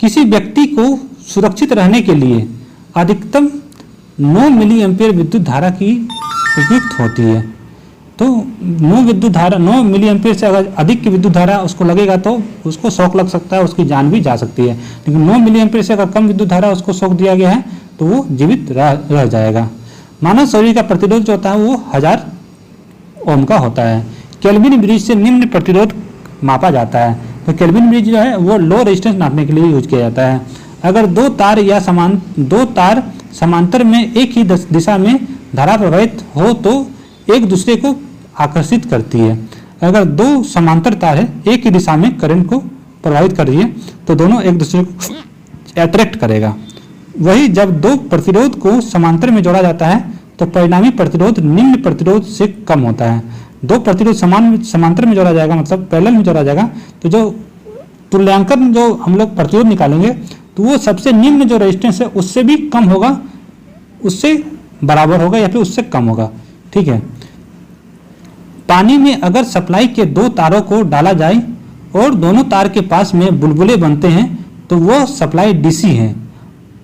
किसी व्यक्ति को सुरक्षित रहने के लिए अधिकतम 9 मिली एम्पियर विद्युत धारा की उपयुक्त होती है। तो 9 मिली एम्पियर से अगर अधिक की विद्युत धारा उसको लगेगा तो उसको शॉक लग सकता है, उसकी जान भी जा सकती है। लेकिन 9 मिली एम्पियर से अगर कम विद्युत धारा उसको शॉक दिया गया है तो वो जीवित रह जाएगा। मानव शरीर का प्रतिरोध जो होता है वो 1000 ओम का होता है। केल्विन ब्रिज से निम्न प्रतिरोध मापा जाता है। तो केल्विन ब्रिज जो है वो लो रेजिस्टेंस नापने के लिए यूज किया जाता है। अगर दो तार समांतर में एक ही दिशा में धारा प्रवाहित हो तो एक दूसरे को आकर्षित करती है। अगर 2 समांतर तार है एक ही दिशा में करंट को प्रवाहित कर रही है तो दोनों एक दूसरे को अट्रैक्ट करेगा। वही जब दो प्रतिरोध को समांतर में जोड़ा जाता है तो परिणामी प्रतिरोध निम्न प्रतिरोध से कम होता है। दो प्रतिरोध समांतर में जोड़ा जाएगा, मतलब पैरेलल में जोड़ा जाएगा, तो जो तुल्यांकन जो हम लोग प्रतिरोध निकालेंगे तो वो सबसे निम्न जो रेजिस्टेंस है उससे भी कम होगा, उससे बराबर होगा या फिर उससे कम होगा। ठीक है। पानी में अगर सप्लाई के दो तारों को डाला जाए और दोनों तार के पास में बुलबुले बनते हैं तो वो सप्लाई डीसी है,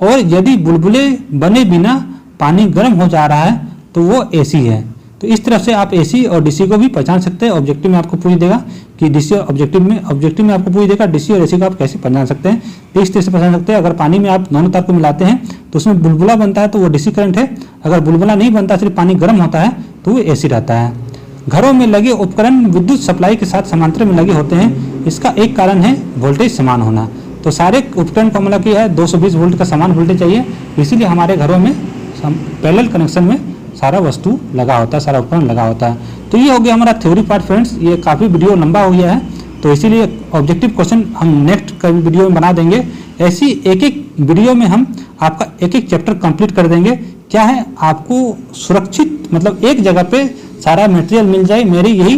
और यदि बुलबुले बने बिना पानी गर्म हो जा रहा है तो वो एसी है। तो इस तरह से आप एसी और डीसी को भी पहचान सकते हैं। ऑब्जेक्टिव में आपको पूछ देगा कि डीसी ऑब्जेक्टिव में आपको पूछ देगा डीसी और एसी को आप कैसे पहचान सकते हैं। तो इस तरह से पहचान सकते हैं, अगर पानी में आप दोनों तार को मिलाते हैं तो उसमें बुलबुला बनता है तो वो डीसी करंट है, अगर बुलबुला नहीं बनता सिर्फ पानी गर्म होता है तो वो एसी रहता है। घरों में लगे उपकरण विद्युत सप्लाई के साथ समांतर में लगे होते हैं, इसका एक कारण है वोल्टेज समान होना। तो सारे उपकरण का मतलब क्या है, 220 वोल्ट का समान वोल्टेज चाहिए, इसीलिए हमारे घरों में पैरेलल कनेक्शन में सारा वस्तु लगा होता है, सारा उपकरण लगा होता है। तो ये हो गया हमारा थ्योरी पार्ट फ्रेंड्स। ये काफ़ी वीडियो लंबा हो गया है तो इसीलिए ऑब्जेक्टिव क्वेश्चन हम नेक्स्ट कभी वीडियो में बना देंगे। ऐसी एक एक वीडियो में हम आपका एक एक चैप्टर कंप्लीट कर देंगे। क्या है, आपको सुरक्षित मतलब एक जगह पे सारा मटेरियल मिल जाए, मेरी यही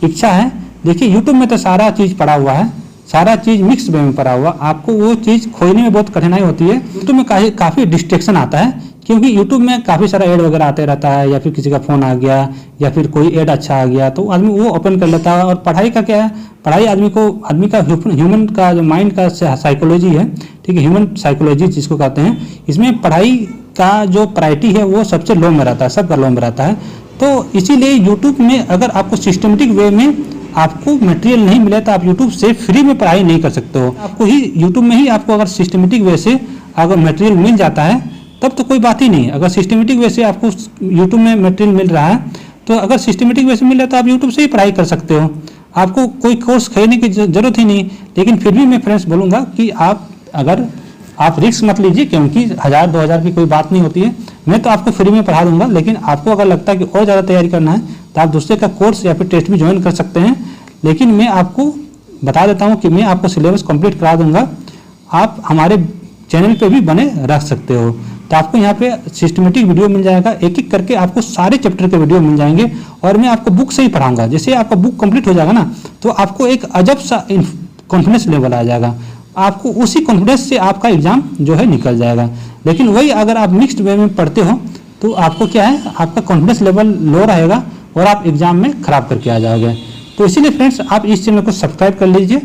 इच्छा है। देखिए यूट्यूब में तो सारा चीज़ पड़ा हुआ है, सारा चीज़ मिक्स वे में पड़ा हुआ, आपको वो चीज़ खोजने में बहुत कठिनाई होती है। यूट्यूब में काफ़ी डिस्ट्रैक्शन आता है, क्योंकि यूट्यूब में काफ़ी सारा ऐड वगैरह आते रहता है, या फिर किसी का फ़ोन आ गया या फिर कोई ऐड अच्छा आ गया तो आदमी वो ओपन कर लेता है। और पढ़ाई का क्या है, पढ़ाई आदमी का ह्यूमन का जो माइंड का साइकोलॉजी है, ठीक है, ह्यूमन साइकोलॉजी जिसको कहते हैं, इसमें पढ़ाई का जो प्रायोरिटी है वो सबसे लो में रहता है, सबका लो में रहता है। तो इसीलिए यूट्यूब में अगर आपको सिस्टमेटिक वे में आपको मटेरियल नहीं मिले तो आप यूट्यूब से फ्री में पढ़ाई नहीं कर सकते हो। आपको ही यूट्यूब में ही आपको अगर सिस्टमेटिक वे से अगर मटेरियल मिल जाता है तब तो कोई बात ही नहीं। अगर सिस्टमेटिक वे से आपको यूट्यूब में मटेरियल मिल रहा है तो अगर सिस्टमेटिक वे से मिल रहा है तो आप यूट्यूब से ही पढ़ाई कर सकते हो, आपको कोई कोर्स खरीदने की जरूरत ही नहीं। लेकिन फिर भी मैं फ्रेंड्स बोलूँगा कि आप रिस्क मत लीजिए, क्योंकि 1000-2000 की कोई बात नहीं होती है। मैं तो आपको फ्री में पढ़ा दूंगा, लेकिन आपको अगर लगता है कि और ज़्यादा तैयारी करना है तो आप दूसरे का कोर्स या फिर टेस्ट भी ज्वाइन कर सकते हैं। लेकिन मैं आपको बता देता हूँ कि मैं आपको सिलेबस कंप्लीट करा दूंगा, आप हमारे चैनल पे भी बने रख सकते हो। तो आपको यहाँ पे सिस्टमेटिक वीडियो मिल जाएगा, एक एक करके आपको सारे चैप्टर के वीडियो मिल जाएंगे, और मैं आपको बुक से ही पढ़ाऊंगा। जैसे आपका बुक कंप्लीट हो जाएगा ना तो आपको एक अजब सा कॉन्फिडेंस लेवल आ जाएगा, आपको उसी कॉन्फिडेंस से आपका एग्जाम जो है निकल जाएगा। लेकिन वही अगर आप मिक्स्ड वे में पढ़ते हो तो आपको क्या है, आपका कॉन्फिडेंस लेवल लो रहेगा और आप एग्जाम में खराब करके आ जाओगे। तो इसीलिए फ्रेंड्स आप इस चैनल को सब्सक्राइब कर लीजिए,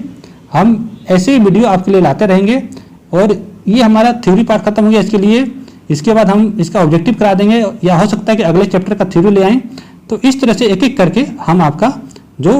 हम ऐसे ही वीडियो आपके लिए लाते रहेंगे। और ये हमारा थ्योरी पार्ट खत्म हो गया इसके बाद हम इसका ऑब्जेक्टिव करा देंगे, या हो सकता है कि अगले चैप्टर का थ्योरी ले आएँ। तो इस तरह से एक एक करके हम आपका जो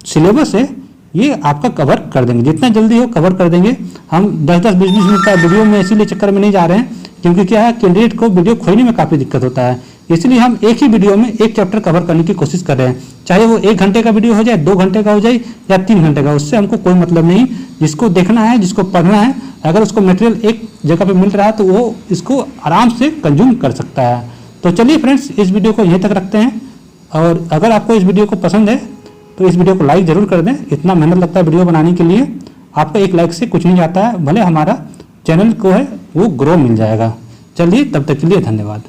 सिलेबस है ये आपका कवर कर देंगे, जितना जल्दी हो कवर कर देंगे। हम 10-10, 20-20 मिनट का वीडियो में इसीलिए चक्कर में नहीं जा रहे हैं, क्योंकि क्या है, कैंडिडेट को वीडियो खोजने में काफ़ी दिक्कत होता है। इसलिए हम एक ही वीडियो में एक चैप्टर कवर करने की कोशिश कर रहे हैं, चाहे वो 1 घंटे का वीडियो हो जाए, 2 घंटे का हो जाए या 3 घंटे का, उससे हमको कोई मतलब नहीं। जिसको देखना है, जिसको पढ़ना है, अगर उसको मटेरियल एक जगह पे मिल रहा है तो वो इसको आराम से कंज्यूम कर सकता है। तो चलिए फ्रेंड्स, इस वीडियो को यहीं तक रखते हैं, और अगर आपको इस वीडियो को पसंद है तो इस वीडियो को लाइक जरूर कर दें। इतना मेहनत लगता है वीडियो बनाने के लिए, आपका एक लाइक से कुछ नहीं जाता है, भले हमारा चैनल को है वो ग्रो मिल जाएगा। चलिए तब तक के लिए धन्यवाद।